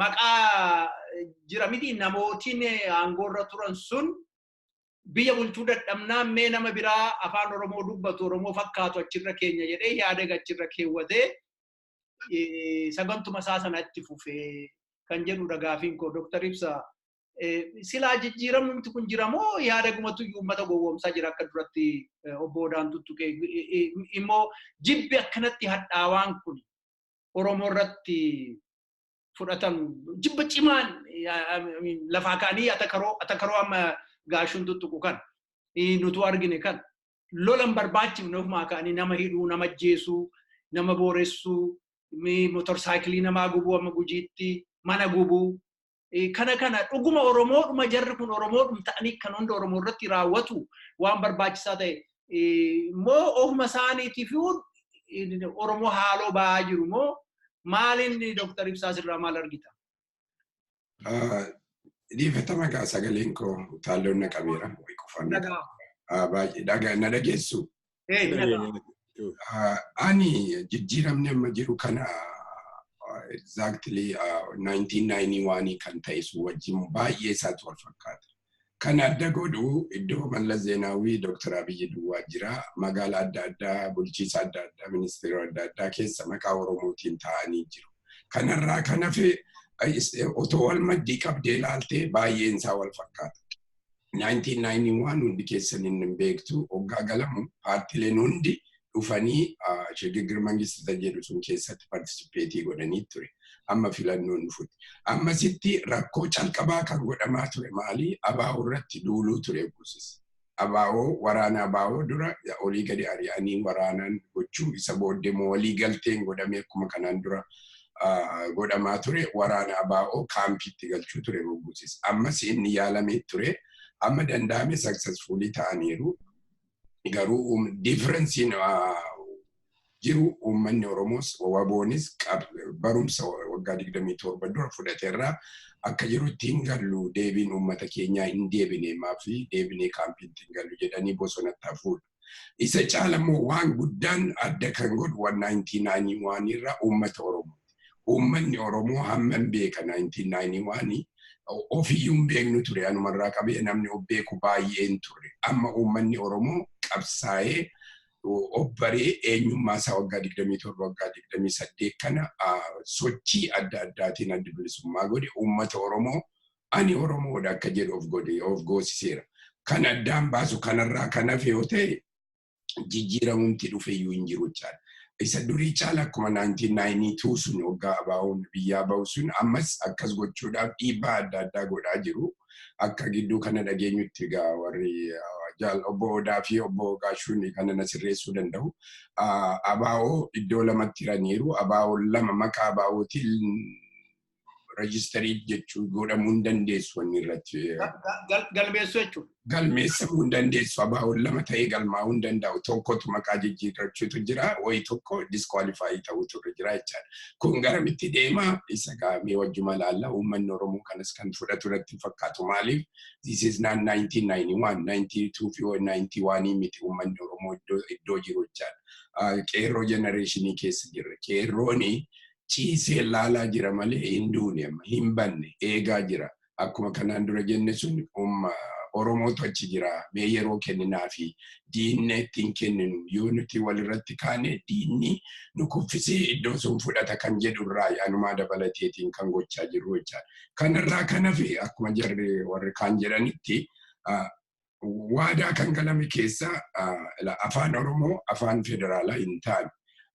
maqaa jira miti namootiin aangoorra turan sun biyya bulchuu dadhabnaan mee nama biraa afaan Oromoo dubbatu Oromoo fakkaatu achirra keenya jedhee ihaadeg achirra keewwatee sagantuma isaa sanatti fufee kan jedhudha gaafiin koo Dr. Ibsa silaa jijjiiramni kun jiramoo ihaadegumatu uummata gowwoomsaa jira akka duratti Obbo Odaan tuttuqee immoo jibbi akkanatti hadhaawaan kun Oromoo irratti fudhatan jibba cimaan lafaa kaanii atakaroo amma Gaashuun tuttuqu kan nutu argine kan lolan barbaachifne ofumaa kaanii nama hidhuu nama ajjeesuu nama booressuu motorsaayikilii namaa gubuu amma Gujiitti mana gubuu kana dhuguma Oromoodhuma jarri kun Oromoodhuma ta'anii kan hunda Oromoo irratti raawwatu waan barbaachisaa ta'e moo ofuma isaaniitiif Oromoo haaloo ba'aa jiru moo maaliin Dr. Ibsaa sirraa maal argita? Dhiifatama gaa sagaleen koo taalloon na qabeera way qofannaa. Baay'ee na dhageessu. Ani jijjiiramni amma jiru kana exactly 1991 kan ta'e sun wajjin baay'ee isaatu wal fakkaata. Kan adda godhu iddoo Mallas Zeenaawii Dr. Abiyyi Duwwaa jira. Magaalaa adda addaa, bulchiinsa adda addaa, ministeera adda addaa keessa maqaa Oromootiin taa'anii jiru. Kanarraa kan hafe otoo wal maddii qabdee ilaaltee baay'een isaa wal fakkaata. 1991 hundi keessan hin beektu hoggaa galamu paartileen hundi dhufanii shigigir mangistita jedhu sun keessatti partisipeetii godhanii ture. Amma filannoon dhufutti. Ammasitti rakkoo calqabaa kan godhamaa ture maali? Abaa'oo irratti duuluu ture buusis. Abaa'oo waraana Abaa'oo dura olii gadi ari'anii waraanaan gochuu isa booddee walii galteen godhamee akkuma kanaan dura godhamaa ture waraana Abaa'oo kaampiitti galchuu ture buusis. Ammas inni yaalamee ture. Amma danda'ame successfully ta'aniiru. Garuu differensiin jiru uummanni Oromoos waboonis barumsa waggaa 27 dura fudhateerraa akka jirutti hin gallu deebiin uummata keenyaa hin deebine maafi deebinee kaampiitti hin gallu jedhanii bosonatti hafuudha. Isa caalammoo waan guddaan adda kan godhu 1991 irraa uummata Oromooti. Uummanni Oromoo hamman beeka 1991 ofiyyuun beeknu ture anumarraa qabee namni of beeku baay'een ture. Amma uummanni Oromoo qabsaa'ee obbaree eenyummaa isaa waggaa 27 waggaa 28 kana sochii adda addaatiin adda bilisummaa godhe uummata Oromoo ani Oromoodha akka jedhu of goosiseera. Kan addaan baasu kanarraa kan hafe yoo ta'e jijjiiramuumti dhufe iyyuu hin jiru jechaadha. Isa durii caala akkuma 1992 sun waggaa Abaa'oon biyyaa ba'u sun ammas akkas gochuudhaaf dhiibbaa adda addaa godhaa jiru. Akka gidduu kana dhageenyutti egaa warri Obbo Odaa fi Obbo Gashuun kana na sirreessuu danda'u. Abaa'oo iddoo lamatti hiraniiru. Abaa'oo lama maqaa Abaa'ootiin rejistarii jechuun godhamuu hin dandeessu wanni irratti. Galmeessuu jechuudha. Galmeessamuu hin dandeessu. Abaa'oo lama ta'ee galmaa'uu hin danda'u. Tokkotu maqaa jijjiirrachuutu jira. Wayi tokko disqualify ta'utu jira jechaadha. Kun garamitti deema isa gaamee wajjuma laalla uummanni Oromoo kanas kan fudhatu irratti fakkaatu maaliif? This is not 1991, 92 fi 91 miti uummanni Oromoo iddoo jiru jechaadha. Qeerroo generatiinii keessa jirra. Qeerrooni ciisee laalaa jira malee hin duune amma hin banne eegaa jira. Akkuma kanaan dura jenne sun Oromootu achi jira. Mee yeroo kenninaa fi diinni ittiin kenninu yoo nuti walirratti kaane diinni nu kuffisee iddoo sun fudhata kan jedhurraa anumaa dabalateetiin kan gochaa jirru jechaadha. Kanarraa kan hafe akkuma jarri warri kaan jedhanitti waadaa kan galame keessa afaan Oromoo afaan federaalaa hin taane.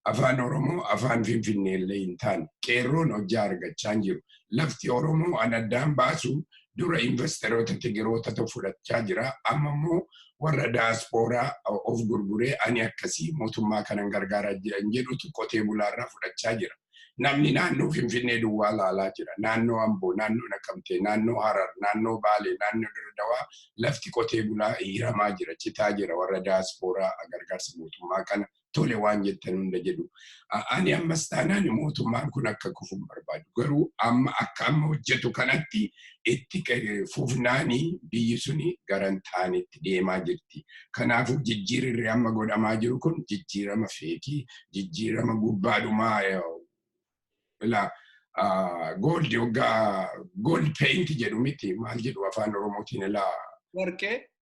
Afaan Oromoo afaan Finfinneellee hin taane. Qeerroon hojjaa argachaa jiru. Lafti Oromoo an addaan baasu dura investeroota Tigiroota fudhachaa jira. Amma immoo warra daaspooraa of gurguree ani akkasii mootummaa kanan gargaaraa jiran jedhutu qotee bulaarraa fudhachaa jira. Namni naannoo Finfinnee duwwaa laalaa jira. Naannoo Amboo, naannoo Naqamtee, naannoo Harar, naannoo Baalee, naannoo Dirredawaa lafti qotee bulaa hiramaa jira, citaa jira warra daaspooraa gargaarsa mootummaa kana tole waan jettan hunda jedhu. Ani ammas taanaan mootummaan kun akka kufuun barbaadu. Garuu akka amma hojjetu kanatti itti fufnaanii biyyi suni garan taanetti deemaa jirti. Kanaafuu jijjiirri amma godhamaa jiru kun jijjiirama feekii, jijjiirama gubbaadhumaa gold paint jedhu miti maal jedhu afaan Oromootiin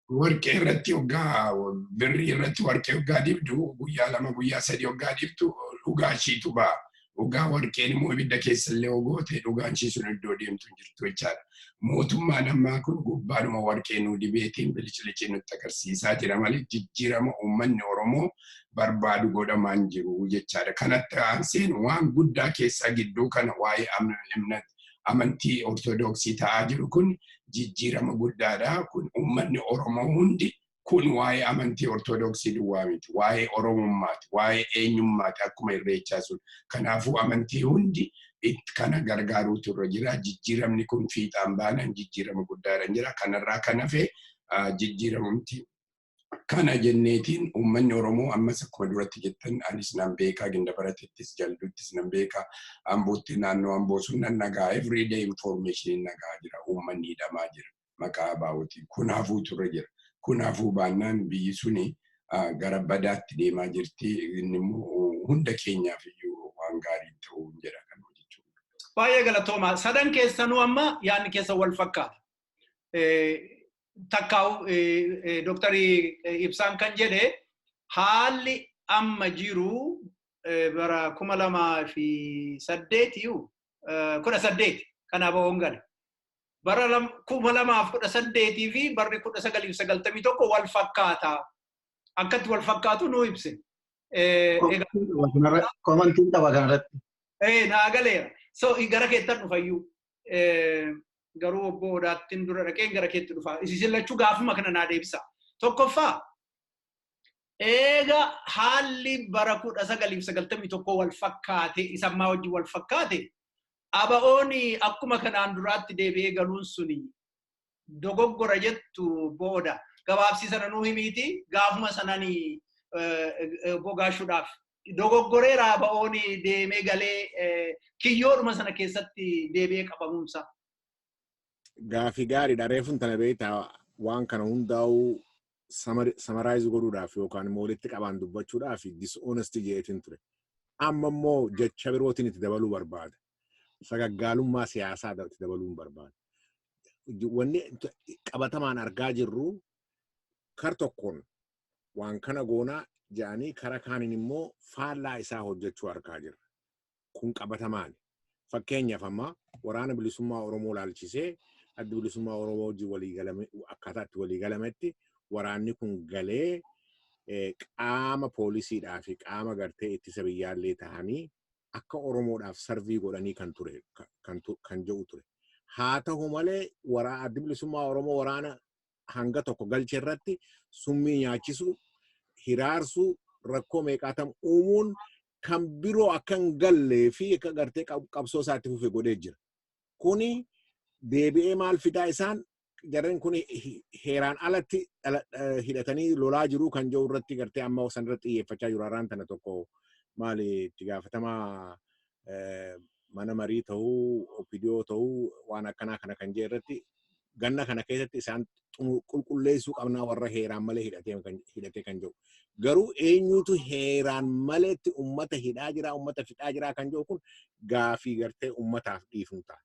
warqee irratti hoggaa birrii irratti warqee hoggaa dibdu guyyaa lama guyyaa sadii hoggaa dibdu dhugaa ishiitu ba'a. Hoggaa warqeen immoo ibidda keessallee hogoote dhugaan ishii sun iddoo deemtu jirtu jechaadha. Mootummaan ammaa kun gubbaadhuma warqee nuu dibeetiin bilicilichi nutti agarsiisaa jira malee jijjiirama uummanni Oromoo barbaadu godhamaan jiru jechaadha. Kanatti aanseen waan guddaa keessaa gidduu kana waa'ee amantii Ortodoksii ta'aa jiru kun jijjiirama guddaadha. Kun uummanni Oromoo hundi kun waa'ee amantii Ortodoksii duwwaa miti. Waa'ee Oromummaati, waa'ee eenyummaati akkuma irreechaa sun. Kanaafuu amantii hundi kana gargaaruutu irra jira. Jijjiiramni kun fiixaan baanaan jijjiirama guddaadhaan jira. Kanarraa kan hafe jijjiiramumti kana jenneetiin uummanni Oromoo ammas akkuma duratti jettan anis nan beekaa ginda baratettis jalduuttis nan beekaa Ambootti naannoo Amboo sun nan nagaa everyday information nagaa jira. Uummanni hidhamaa jira maqaa Abaa'ootiin. Kunaafuu turre jira. Kunaafuu baannaan biyyi suni gara badaatti deemaa jirti. Inni immoo hunda keenyaaf iyyuu waan gaarii ta'uu jedha kan jechuudha. Baay'ee galatooma. Sadan keessanuu amma yaadni keessa wal fakkaata. Takkaa'u Doktari Ibsaan kan jedhe haalli amma jiru bara 2008 kana bahuun gale. Bara 2018 fi barri 1991 wal fakkaata. Akkatti wal fakkaatu nuu ibse. Komantiin qaba kanarratti. Naa galeera. So gara keettan dhufayyuu. Garuu obbo Odaattiin dura dhaqeen gara keetti dhufa. Isin lachuu gaafuma kana naa deebisa. Tokkoffaa eega haalli bara 1991 wal fakkaate isammaa wajjin wal fakkaate aba'ooni akkuma kanaan duraatti deebi'ee galuun suni dogoggora jettu obbo Odaa. Gabaabsiisana nuu himiiti gaafuma sanani Obbo Gaashuudhaaf dogoggoreera aba'ooni deemee galee kiyyoodhuma sana keessatti deebi'ee qabamuunsa. Gaafii gaariidha. Reefuun tana beektaa waan kana hundaa'uu samaraayiz godhuudhaaf yookaan immoo walitti qabaan dubbachuudhaaf dishonesty jeetiin ture. Amma immoo jecha birootiin itti dabaluu barbaada. Sagaggaalummaa siyaasaa itti dabaluu barbaada. Wanni qabatamaan argaa jirru kar tokkoon waan kana goonaa jedhanii kara kaaniin immoo faallaa isaa hojjechuu argaa jirra. Kun qabatamaan. Fakkeenyaaf amma waraana bilisummaa Oromoo laalchisee adda bilisummaa Oromoo wajjin waliigalame akkaataatti waliigalametti waraanni kun galee qaama poolisiidhaa fi qaama gartee ittisa biyyaallee tahanii akka Oromoodhaaf sarvii godhanii kan ture kan jedhu ture. Haa ta'u malee adda bilisummaa Oromoo waraana hanga tokko galchee irratti summii nyaachisu hiraarsu rakkoo meeqaatam uumuun kan biroo akka hin gallee fi akka gartee qabsoo isaatti fufe godhee jira. Kuni deebi'ee maal fidaa isaan jarreen kun heeraan alatti hidhatanii lolaa jiru kan jiru irratti gartee amma san irratti xiyyeeffachaa jiru. Har'aan tana tokko maali itti gaafatamaa mana marii ta'uu opidiyoo ta'uu waan akkanaa kana kan jiru irratti ganna kana keessatti isaan qulqulleessuu qabnaa warra heeraan malee hidhatee kan jiru. Garuu eenyutu heeraan maleetti ummata hidhaa jira ummata fixaa jira kan jiru kun gaafii gartee ummataaf dhiifuu ta'a.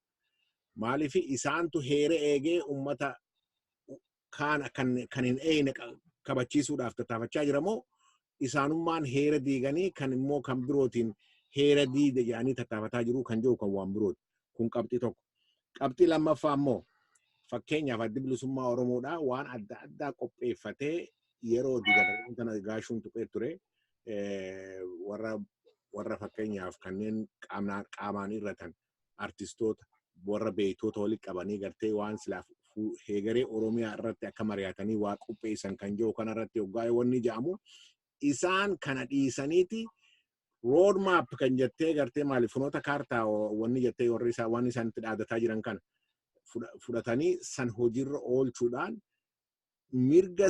Maaliif isaantu heera eegee ummata kan hin eegne kabachiisuudhaaf tattaafachaa jira moo isaanummaan heera diiganii kan immoo kan birootiin heera diide jedhanii tattaafataa jiru kan jiru kan waan birooti. Kun qabxii tokko. Qabxii lammaffaa immoo fakkeenyaaf addi bilisummaa Oromoodhaa waan adda addaa qopheeffatee yeroo diigamu kana Gaashuun tuqee ture warra fakkeenyaaf kanneen qaamaan irratan artistoota warra beeytoota walitti qabanii gartee waan silaaf heegaree Oromiyaa irratti akka mari'atanii waa qopheessan kan jiru kana irratti hoggaa wanni jedhamu isaan kana dhiisaniiti road map kan jettee gartee maalifunoota kaartaa wanni jettee warri isaa waan isaan itti dhaadataa jiran kana fudhatanii san hojiirra oolchuudhaan mirga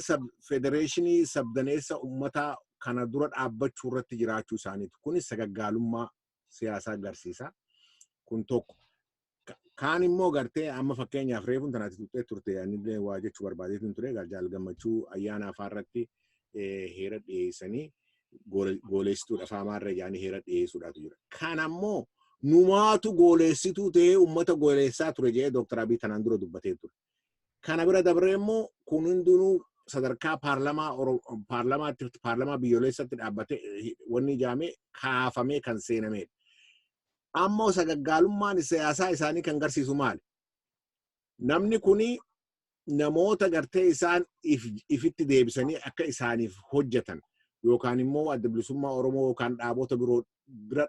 federeeshinii sabdaneessa ummataa kana dura dhaabbachuu irratti jiraachuu isaaniitu. Kunis sagaggaalummaa siyaasaa agarsiisa. Kun tokko. Kaan immoo gartee amma fakkeenyaaf reefuun tanaatti tuqxee turte anillee waa jechuu barbaadeetiin ture Jaal Gammachuu ayyaana afaarratti heera dhiyeessanii gooleessituudha faamaarra yaani heera dhiyeessuudhaatu jira. Kan ammoo numaatu gooleessituu ta'ee ummata gooleessaa ture jedhee Dr. Abiy tanaan dura dubbatee ture. Kana bira dabree immoo kun hundinuu sadarkaa paarlamaa biyyoolessatti dhaabbatee wanni ijaamee kaafamee kan seenamedha. Ammoo sagaggaalummaan siyaasaa isaanii kan agarsiisu maali? Namni kuni namoota gartee isaan ifitti deebisanii akka isaaniif hojjetan yookaan immoo adda bilisummaa Oromoo yookaan dhaabota biroo bira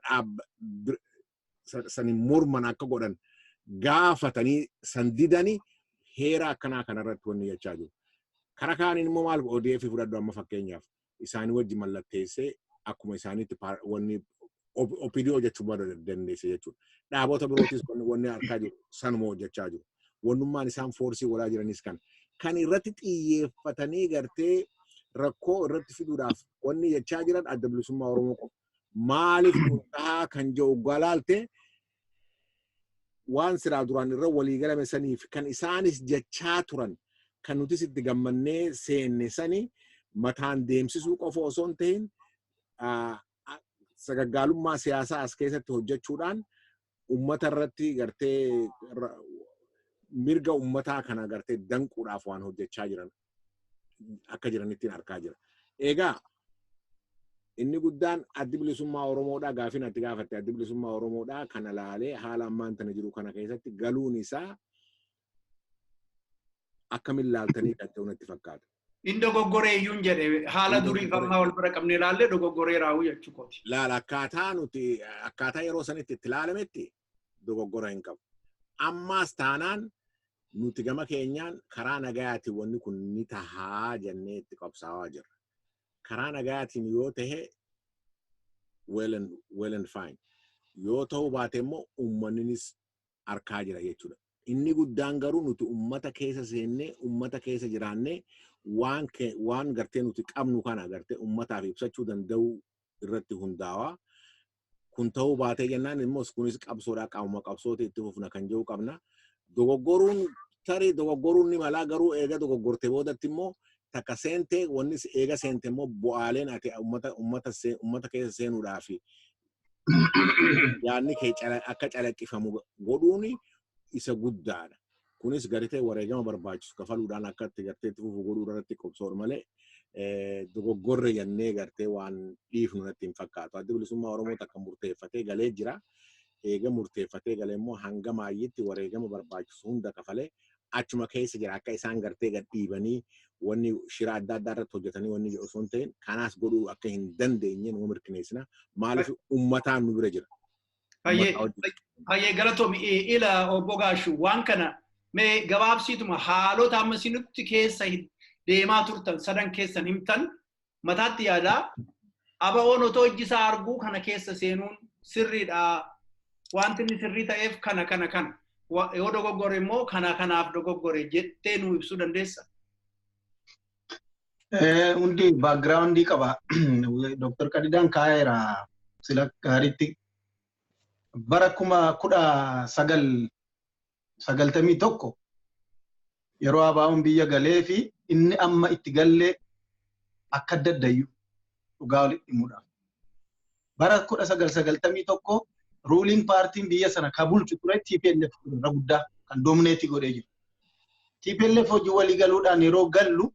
sanin morman akka godhan gaafatanii san didanii heera akkanaa kanarratti wanni jechaa jiru. Kara kaaniin immoo maal ODF fudhadhu amma fakkeenyaaf isaanii wajji mallatteessee akkuma isaaniitti wanni opidiyoo jechuu dandeesse jechuudha. Dhaabota birootis wanni argaa jiru sanuma hojjechaa jiru. Wannummaan isaan foorsii walaa jiranis kan irratti xiyyeeffatanii gartee rakkoo irratti fiduudhaaf wanni jechaa jiran adda bilisummaa Oromoo qofa. Maaliif tahaa kan jiru galaalte waan siraa duraan irra waliigalame saniif kan isaanis jechaa turan kan nutis itti gammannee seenne sanii mataan deemsisuu qofa osoo hin ta'in sagaggaalummaa siyaasaa as keessatti hojjechuudhaan ummata irratti gartee mirga ummataa kana gartee danquudhaaf waan hojjechaa jiran akka jiranitti harkaa jira. Egaa inni guddaan addi bilisummaa Oromoodhaa gaafin ati gaafatte addi bilisummaa Oromoodhaa kana laalee haala ammaan tana jiru kana keessatti galuun isaa akkamiin laaltanii kan ta'u natti fakkaata. Inni dogoggoreeyyuun jedhe haala duriif ammaa wal bira qabnee ilaalle dogoggoree raawuu jechuukooti. Laala akkaataa yeroo sanitti itti ilaalametti dogoggora hin qabu. Ammaas taanaan nuti gama keenyaan karaa nagayaatiin wanni kun ni tahaa jennee itti qabsaawaa jirra. Karaa nagayaatiin yoo tahe well and fine. Yoo ta'uu baate immoo uummanninis harkaa jira jechuudha. Inni guddaan garuu nuti uummata keessa seennee uummata keessa jiraannee waan gartee nuti qabnu kana gartee uummataaf ibsachuu danda'u irratti hundaawaa. Kun ta'uu baatee jennaan immoo kunis qabsoodhaa qaamuma qabsoota itti fufna kan jedhu qabna. Dogoggoruun ni malaa garuu eega dogoggortee boodatti immoo takka seentee wannis eega seente immoo bu'aaleen ati uummata keessa seenuudhaaf yaadni kee akka calaqqifamu godhuun isa guddaadha. Kunis gartee wareegama barbaachisu kafaluudhaan akka itti gartee itti fufu godhuu irratti qobsoodha malee dogoggorre jennee gartee waan dhiifnu natti hin fakkaatu. Addi bilisummaa Oromoo takka murteeffatee galee jira. Eega murteeffatee galee immoo hanga maayyitti wareegama barbaachisu hunda kafalee achuma keessa jira akka isaan gartee gad dhiibanii wanni shira adda addaa irratti hojjetanii wanni jedhu osoo hin ta'in kanaas godhuu akka hin dandeenye nu mirkaneessina. Maaliif uummataan nu bira jira. Hayyee galatoom ila Obbo Gashuu waan kana mee gabaabsiituma haalota amma sinutti keessa deemaa turtan sadan keessan himtan mataatti yaadaa ABO'n otoo ijjisaa arguu kana keessa seenuun sirriidha. Wanti inni sirrii ta'eef kana yoo dogoggore immoo kanaaf dogoggore jettee nu ibsuu dandeessa. Hundi backgroundii qaba. Dr. Kadidaan kaayeera sila gaariitti bara 1991 yeroo ABO'n biyya galee fi inni amma itti gallee akka daddayyu dhugaa walitti himuudhaaf. Bara 1991 ruling party biyya sana kabulchu ture TPLF irra guddaa kan dominate godhee jiru. TPLF hojii walii galuudhaan yeroo gallu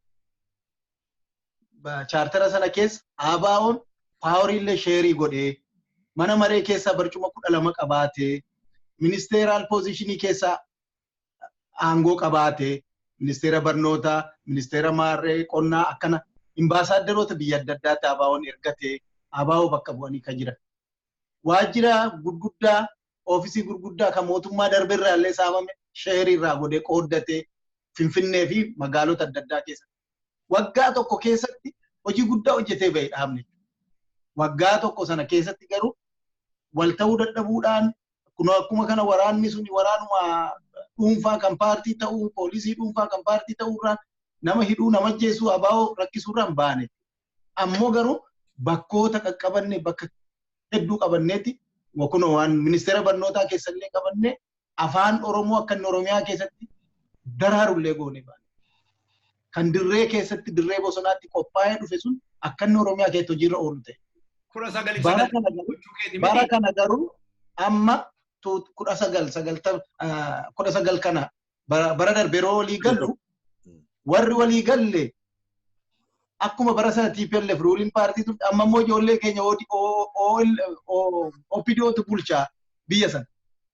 chartera sana keessa ABO'n powerillee share godhee mana maree keessa barcuma 12 qabaatee ministerial positionii keessa aangoo qabaatee ministeera barnootaa, ministeera maarree qonnaa akkana ambaasaaddaroota biyya adda addaatti ABO'n ergatee ABO bakka bu'anii kan jiran. Waajjira gurguddaa oofisii gurguddaa kan mootummaa darbeerraa illee saamame sheerirraa godhee qooddatee Finfinnee fi magaalota adda addaa keessatti. Waggaa tokko keessatti hojii guddaa hojjetee bahee dhaabne. Waggaa tokko sana keessatti garuu wal ta'uu dadhabuudhaan akkuma kana waraanni suni waraanuma dhuunfaa kan paartii ta'uu poolisii dhuunfaa kan paartii ta'uurraan nama hidhuu nama ajjeesuu ABO rakkisuurraan baane. Ammoo garuu bakkoota qaqqabanne bakka hedduu qabanneeti wakuno waan ministeera barnootaa keessallee qabanne afaan Oromoo akka Oromiyaa keessatti daraarullee goone baane. Kan dirree keessatti dirree bosonaatti qophaa'ee dhufe sun akka Oromiyaa keessatti hojiirra oolu ta'e. Bara kana garuu amma 19 kana bara darbe yeroo walii gallu warri walii galle akkuma bara sana TPLF ruling party tun amma immoo ijoollee keenya OPDOtu bulchaa biyya sana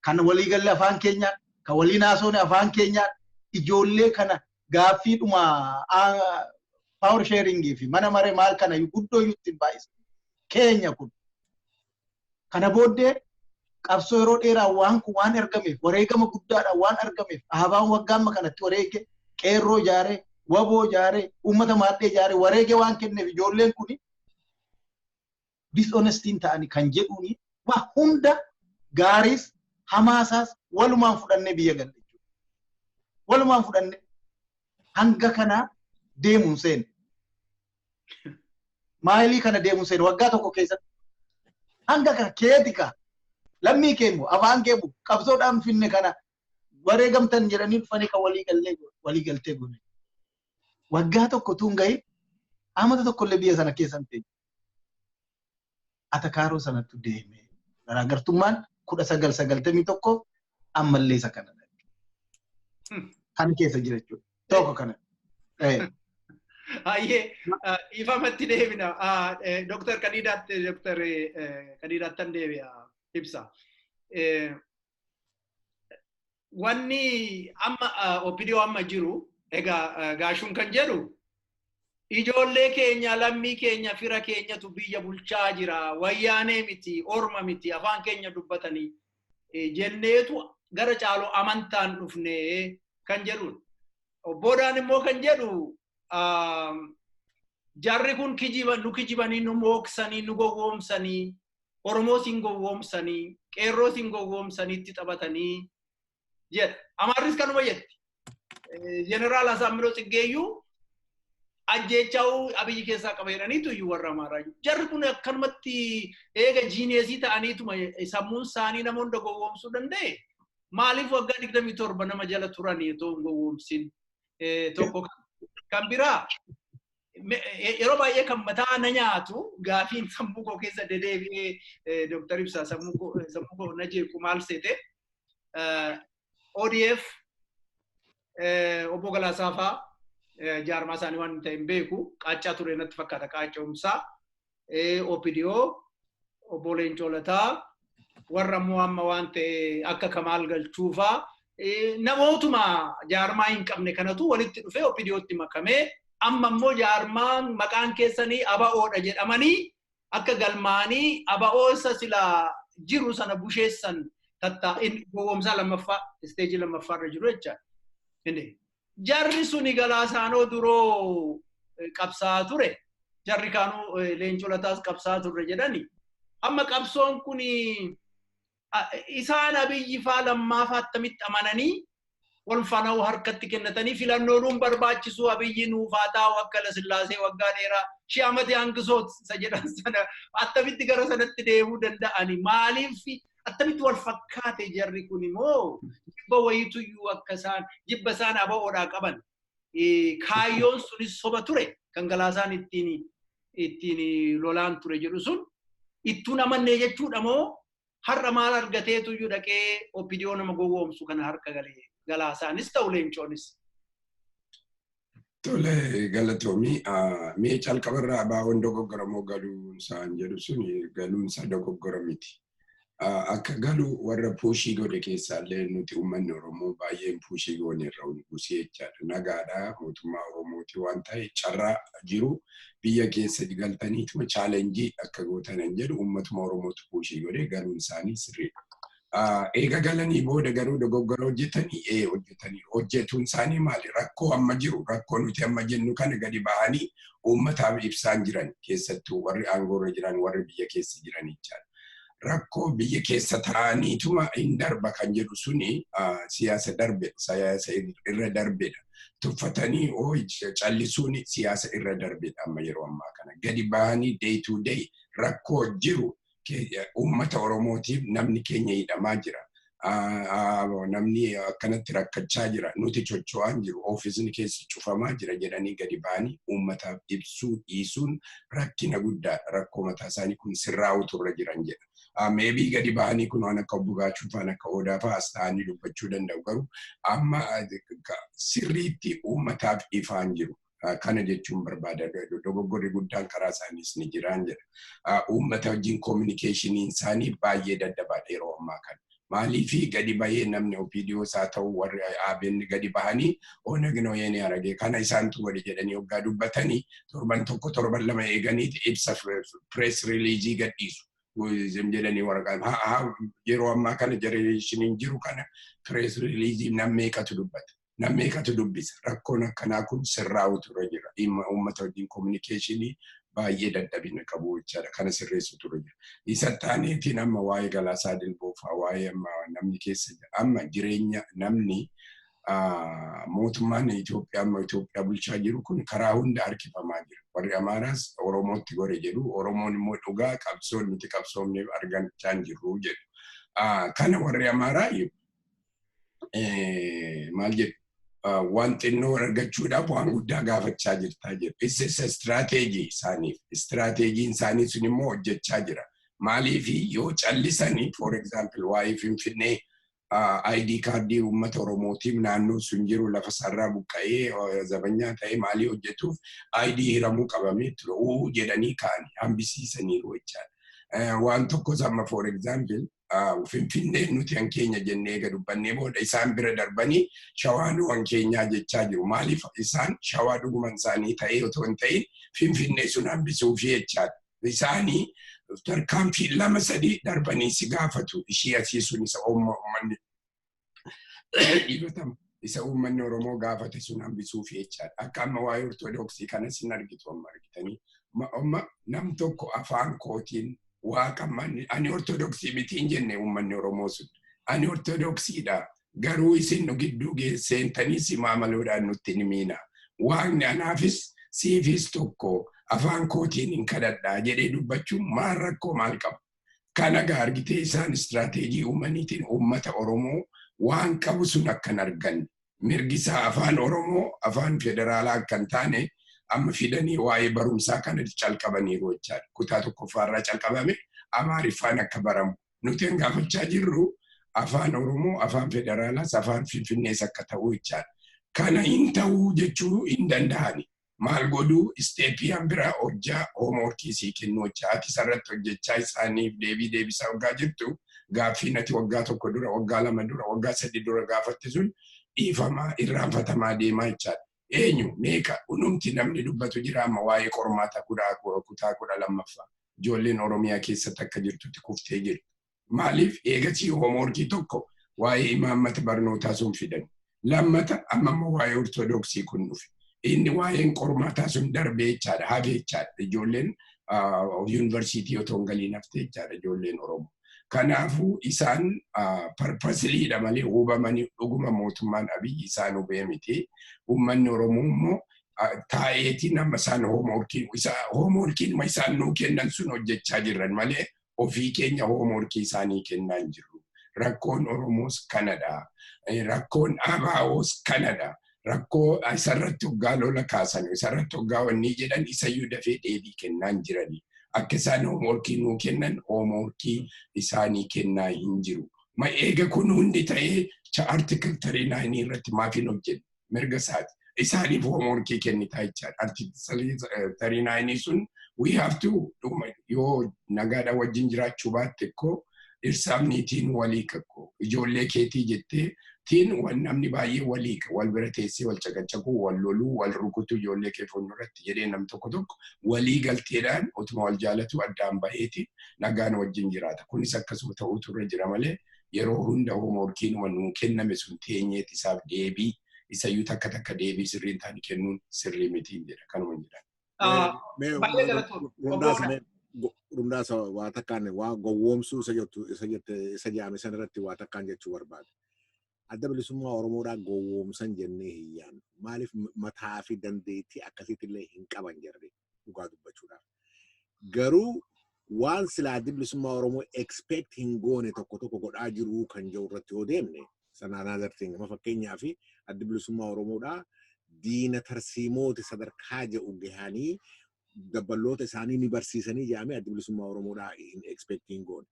kan walii galle afaan keenyaan kan walii naasoone afaan keenyaan ijoollee kana gaaffiidhuma power sharing fi mana maree maal kana guddoo yutti baay'isa keenya kun kana booddee qabsoo yeroo dheeraa waan argameef wareegama guddaadhaan waan argameef ABO'n waggaamma kanatti wareege qeerroo ijaaree waboo ijaaree uummata maadhee ijaaree wareege waan kenneef ijoolleen kun dishonestiin ta'anii kan jedhuuni waa hunda gaariis hamaasaas walumaan fudhannee biyya galle jechuudha. Walumaan fudhannee hanga kana deemuun seen. Maayilii kana deemuun seen waggaa tokko keessatti hanga kana keetika lammii keemmoo afaan keemmoo qabsoodhaan finne kana wareegamtan jedhanii dhufanii kan walii galtee goone. Waggaa tokko tuun gahee amata tokkollee biyya sana keessan ta'e. Atakaaroo sanatti deeme. Garaagartummaan 1991 ammallee isa kana. Kan keessa jira jechuudha. Tokko kana. Aye, ifamatti deebina. Dr. Kadidaattan deebi'a ibsa. Wanni amma opidiyoo amma jiru egaa Gaashuun kan jedhu ijoollee keenya lammii keenya fira keenyatu biyya bulchaa jira wayyaanee miti orma miti afaan keenya dubbatanii jenneetu gara caaloo amantaan dhufne kan jedhu. Obbo Odaan immoo kan jedhu jarri kun nu kijibanii nu mooksanii nu gowwoomsanii Oromoo sin gowwoomsanii qeerroo sin gowwoomsanii itti taphatanii jedha. Amaarris kanuma jetti. Jeneraal Asaamiloo Tsiggeeyyuu ajjechaa'uu Abiyyi keessaa qaba jedhaniitu iyyuu warra Amaaraa. Jarri kun akkanumatti eega jiineesii ta'aniituma sammuun isaanii nama hunda gowwoomsuu danda'e. Maaliif waggaa 27 nama jala turanii otoo hin gowwoomsin tokko kan biraa yeroo baay'ee kan mataa na nyaatu gaafiin sammuu koo keessa dedeebi'ee Dr. Ibsaa sammuu koo na jeequ maal seete ODF Obbo Galaasaa fa'aa jaarmaa isaanii waan ta'e hin beeku qaachaa ture natti fakkaata qaacoomsaa OPDO Obbo Leencoo Lataa warra immoo amma waan ta'e akka Kamaal Galchuufaa namootuma jaarmaa hin qabne kanatu walitti dhufee OPDOtti makamee amma immoo jaarmaan maqaan keessanii ABO'dha jedhamanii akka galmaanii ABO isa silaa jiru sana busheessan gowwoomsaa lammaffaa isteejii lammaffaarra jiru jecha. Jarri suni Galaasaanoo duroo qabsaa ture. Jarri kaanuu Leencoo Lataas qabsaa turre jedhani. Amma qabsoon kun isaan Abiyyi faa lammaafaa attamitti amananii wal fana'u harkatti kennatanii filannoon barbaachisu Abiyyi nuufaa taa'u akka Lasillaasee waggaa dheeraa shii amati hangisoot isa jedhan sana attamitti gara sanatti deemuu danda'ani. Maaliif attamitti wal fakkaate jarri kun immoo jibba wayitu iyyuu akka isaan jibba isaan ABO'dhaa qaban kaayyoon sunis soba ture kan Galaasaan ittiin lolaan ture jedhu sun ittuu namannee jechuudha moo har'a maal argateetu iyyuu dhaqee OPDO nama gowwoomsu kana harka galee Galaasaanis ta'u Leencoonis. Tole galatoomii mee calqabarraa ABO'n dogoggoramoo galuun isaan jedhu sun galuun isaa dogoggora miti. Akka galu warra puushii godhe keessaallee nuti uummanni Oromoo baay'een puushii goone irra gusee jechaadha. Nagaadhaa mootummaa Oromooti waan ta'e carraa jiru biyya keessa galtaniituma chaalenjii akka gootanan jedhu uummatuma Oromootu puushii godhe galuun isaanii sirriidha. Eega galanii booda garuu dogoggora hojjetanii hojjetuun isaanii maali? Rakkoo amma jiru rakkoo nuti amma jennu kana gadi bahanii uummataaf ibsaan jiran keessattuu warri aangoorra jiran warri biyya keessa jiran jechaadha. Rakkoo biyya keessa ta'aniituma hin darba kan jedhu suni siyaasa irra darbedha. Tuffatanii callisuun siyaasa irra darbedha amma yeroo ammaa kana. Gadi bahanii day to day rakkoo jiru uummata Oromootiif namni keenya hidhamaa jira. Namni akkanatti rakkachaa jira. Nuti chocho'aan jiru. Ofiisni keessa cufamaa jira jedhanii gadi bahanii uummataaf ibsuu dhiisuun rakkina guddaa rakkoo mataa isaanii kun sirraa'utu irra jiran jedha. Maybe gadi bahanii kun waan akka Obbo Gashuu fa'aan akka Odaa fa'aas ta'anii dubbachuu danda'u garuu amma sirriitti uummataaf ifaan jiru. Kana jechuun barbaada dogoggorri guddaan karaa isaaniis ni jiraan jedha. Uummata wajjin communicationin isaanii baay'ee daddabaadha yeroo ammaa kana. Maaliifi gadi bahee namni OPDOs haa ta'u warri ABN gadi bahanii onagnoo yeni arage kana isaantu wali jedhanii hoggaa dubbatanii torban lama eeganiiti ibsa press release gadhiisu. Jedhanii waraqaan yeroo ammaa kana generationiin jiru kana press release nammeeqatu dubbata. Nammeeqatu dubbisa. Rakkoon akkanaa kun sirraa'utu irra jira. Uummata wajjin communicationii baay'ee dadhabina qabu jechaadha. Kana sirreessutu irra jira. Isa taaneetiin amma waa'ee Galaasaa Dilboofaa waa'ee amma namni keessa jira. Amma jireenya namni mootummaan Itoophiyaa amma Itoophiyaa bulchaa jiru kun karaa hunda harkifamaa jira. Warri Amaaraas Oromootti gore jedhu Oromoon immoo dhugaa qabsoon nuti qabsoomneef argachaa jirru jedhu. Kana warri Amaaraa maal jedhu waan xinnoo argachuudhaaf waan guddaa gaafachaa jirtaa jedhu. Isa istirateejii isaaniif. Istirateejiin isaanii sun immoo hojjechaa jira. Maaliif yoo callisanii for example waa'ee Finfinnee ID kaardii uummata Oromootiif naannoo sun jiru lafa sarara buqqa'ee zabanyaa ta'ee maalii hojjetuuf ID hiramuu qabamee ture jedhanii kaan hambisiisaniiru jechaadha. Waan tokko sama for example Finfinnee nuti hankeenya jennee gad dubbannee booda isaan bira darbanii shawaan hankeenyaa jechaa jiru. Maaliif isaan shawaa dhuguman isaanii ta'ee otoo hin ta'in Finfinnee sun hambisuuf jechaadha. Isaanii tarkaanfii 2-3 darbanii si gaafatu ishii asii sun isa uummanni Oromoo gaafate sun hambisuuf jechaadha. Akka amma waa'ee Ortodoksii kanas hin argitu amma argitanii. Nam tokko afaan kootiin waaqammanni ani Ortodoksii mitiin jenne uummanni Oromoo sun. Ani Ortodoksiidha. Garuu isin nu gidduu seentanii si maamaloodhaan nutti ni miina. Waaqni anaafis siifis tokko afaan kootiin hin kadhadhaa jedhee dubbachuun maal rakkoo maal qaba. Kana argitee isaan istirateejii uumaniitiin uummata Oromoo waan qabu sun akkan argan. Mirgisaa afaan Oromoo afaan federaalaa akkan taane amma fidanii waa'ee barumsaa kana calqabaniiru jechaadha. Kutaa tokkoffaarraa calqabame Amaariffaan akka baramu. Nuti gaafachaa jirru afaan Oromoo afaan federaalaas afaan Finfinnees akka ta'u jechaadha. Kana hin ta'uu jechuu hin danda'ani. Maal godhuu isteepiyaan bira hojjaa hoomworkii sii kennu ati sarratti hojjechaa isaaniif deebisaa waggaa jirtu gaaffii nati waggaa 1 dura waggaa 2 dura waggaa 3 dura gaafatte sun dhiifamaa irraanfatamaa deemaa jechaadha. Eenyu meeqa unumti namni dubbatu jira amma waa'ee qormaata kutaa 12ffaa ijoolleen Oromiyaa keessatti akka jirtutti kuftee jirti. Maaliif eegasii hoomworkii tokko waa'ee imaammata barnootaa sun fidan. Lammata amma waa'ee Ortodoksii kun dhufe. Inni waa'een qormaataa sun darbee jechaadha hafee jechaadha ijoolleen yuunivarsiitii otoo hin galiin haftee jechaadha ijoolleen Oromoo. Kanaafuu isaan parpasiliidha malee hubamanii dhuguma mootummaan Abiyyi isaan hubee miti. Uummanni Oromoo immoo taa'eetiin amma isaan hoomworkiin isaan nuu kennan sun hojjechaa jiran malee ofii keenya hoomworkii isaanii kennaa hin jirru. Rakkoon Oromoos kanadha. Rakkoon ABOs kanadha. Rakkoo isarratti hoggaa lola kaasan isarratti hoggaa wanni jedhan isayyuu dafee deebii kennaa hin jirani. Akka isaan hoomworkii nuu kennan hoomworkii isaanii kennaa hin jiru. Ma eega kun hundi ta'ee article 39 irratti maaf hin hojjennu mirga isaati. Isaaniif hoomworkii kennitaa jechaadha. Article 39 sun we have to yoo nagaadha wajjin jiraachuu baatte koo dhirsaamniitiin walii kakko ijoollee keetii jettee tiin wan namni baay'ee walii wal bira teessee wal caqacaquu wal loluu wal rukutuu ijoollee kee fuulduratti jedhee nam tokko walii galteedhaan utuma wal jaalatu addaan baheeti nagaan wajjin jiraata. Kunis akkasuma ta'uu turre jira malee yeroo hunda hoomworkiin nuu kenname sun teenyeet isaaf deebii isayyuu takka deebii sirriin taani kennuun sirrii mitiin jedha kanuma jedha. Baay'ee galatoomna. Rundaassa waa takkaan waa gowwoomsuu isa jaame sanarratti waa takkaan jechuu barbaada. Adda bilisummaa Oromoodhaa gowwoomsan jennee hin yaannu. Maaliif mataa fi dandeettii akkasiitillee hin qaban jarri dhugaa dubbachuudhaaf. Garuu waan silaa adda bilisummaa Oromoo expect hin goone tokko godhaa jiru kan jiru irratti yoo deemne sanaan agartiin gama fakkeenyaa fi adda bilisummaa Oromoodhaa diina tarsiimooti sadarkaa jedhu gahanii dabballoota isaanii ni barsiisanii jedhamee adda bilisummaa Oromoodhaa hin expect hin goone.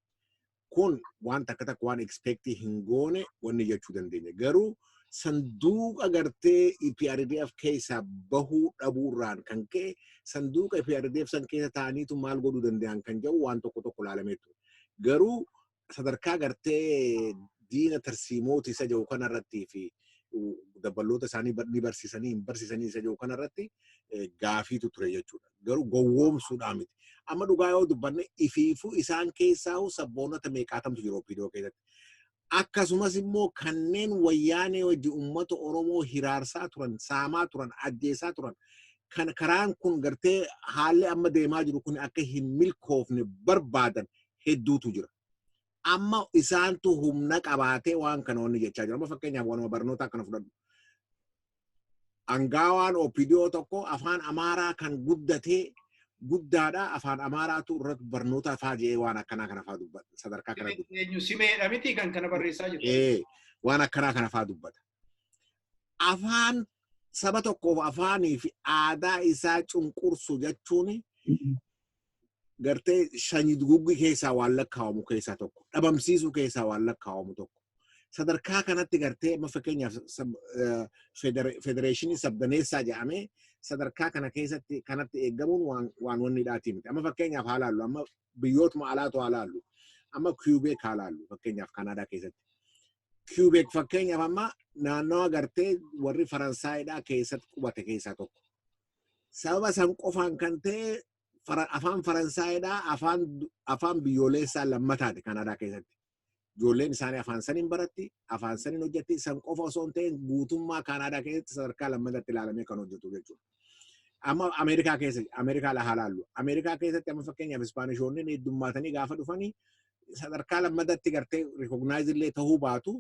Kun waan takka waan expect hin goone wanni jechuu dandeenya. Garuu sanduuqa gartee EPRDF keessa bahuu dhabuurraan kan ka'e sanduuqa EPRDF san keessa ta'aniitu maal godhuu danda'an kan jedhu waan tokko ilaalamee ture. Garuu sadarkaa gartee diina tarsiimooti isa jedhu kanarratti fi dabballoota isaanii ni barsiisanii hin barsiisanii isa jedhu kanarratti gaafiitu ture jechuudha. Garuu gowwoomsuudhaan miti. Amma dhugaa yoo dubbanne ifiifuu isaan keessaa sabboonota meeqaatamtu jiru OPDO keessatti. Akkasumas immoo kanneen wayyaanee wajjin uummata Oromoo hiraarsaa turan, saamaa turan, ajjeesaa turan. Kan karaan kun gartee haalli amma deemaa jiru kun akka hin milkoofne barbaadan hedduutu jira. Amma isaantu humna qabaatee waan kana wanni jechaa jira. Amma fakkeenyaaf waanuma barnoota akkana fudhadhu. Angaawaan OPDO tokko afaan Amaaraa kan guddaadha afaan Amaaraatu irratti barnoota afaa jedhee waan akkanaa kana fa'aa dubbata. Sadarkaa kana dubbata. Eenyu simeedha miti kan kana barreessaa jiru. Waan akkanaa kana fa'aa dubbata. Afaan saba tokkoof afaanii fi aadaa isaa cunqursu jechuun gartee sanyii duguggi keessaa waan lakkaawamu keessaa tokko dhabamsiisuu keessaa waan lakkaawamu tokko sadarkaa kanatti gartee amma fakkeenyaaf federeeshinii sabdaneessaa jedhamee sadarkaa kana keessatti kanatti eeggamuun waan wanni dhaatii miti amma fakkeenyaaf haalaallu amma biyyootuma alaatu haalaallu amma Quebec haalaallu fakkeenyaaf Kanaadaa keessatti Quebec fakkeenyaaf amma naannawa gartee warri Faransaayidhaa keessatti qubate keessaa tokko sababa san qofaan kan ta'e afaan Faransaayidhaa afaan biyyoolessaa lammataati Kanaadaa keessatti ijoolleen isaanii afaan saniin baratti afaan saniin hojjetti san qofa osoo hin ta'in guutummaa Kanaadaa keessatti sadarkaa lammatatti ilaalamee kan hojjetu jechuudha. Amma Ameerikaa la haalaallu Ameerikaa keessatti amma fakkeenyaaf Ispaanishoonni heddummaatanii gaafa dhufanii sadarkaa lammatatti gartee rikognaayiz illee ta'uu baatu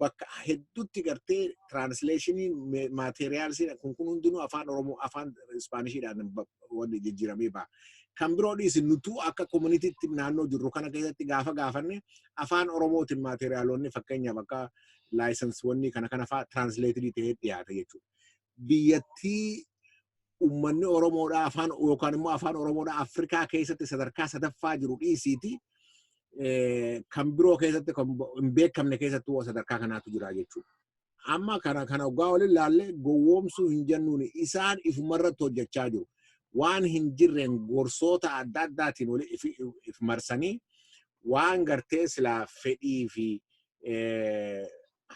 bakka hedduutti gartee translationii maateriyaalisii kun hundinuu afaan Oromoo afaan Ispaanishidhaan wanni jijjiiramee ba'a. Kan biroo dhiisin nutuu akka communitytti naannoo jirru kana keessatti gaafanne afaan Oromootiin maateriyaaloonni fakkeenyaaf akka laayisensii wanni kana fa'aa translated ta'ee dhiyaata jechuudha. Biyyattii ummanni Oromoodhaa afaan yookaan immoo afaan Oromoodhaa Afrikaa keessatti sadarkaa sadaffaa jiru dhiisiiti. Kan biroo keessatti hin beekamne keessatti sadarkaa kanaatu jira jechuudha. Amma kana ogaa waliin laallee gowwoomsuu hin jennuun isaan ifumarratti hojjechaa jiru. Waan hin jirreen gorsoota adda addaatiin if marsanii waan gartee silaa fedhii fi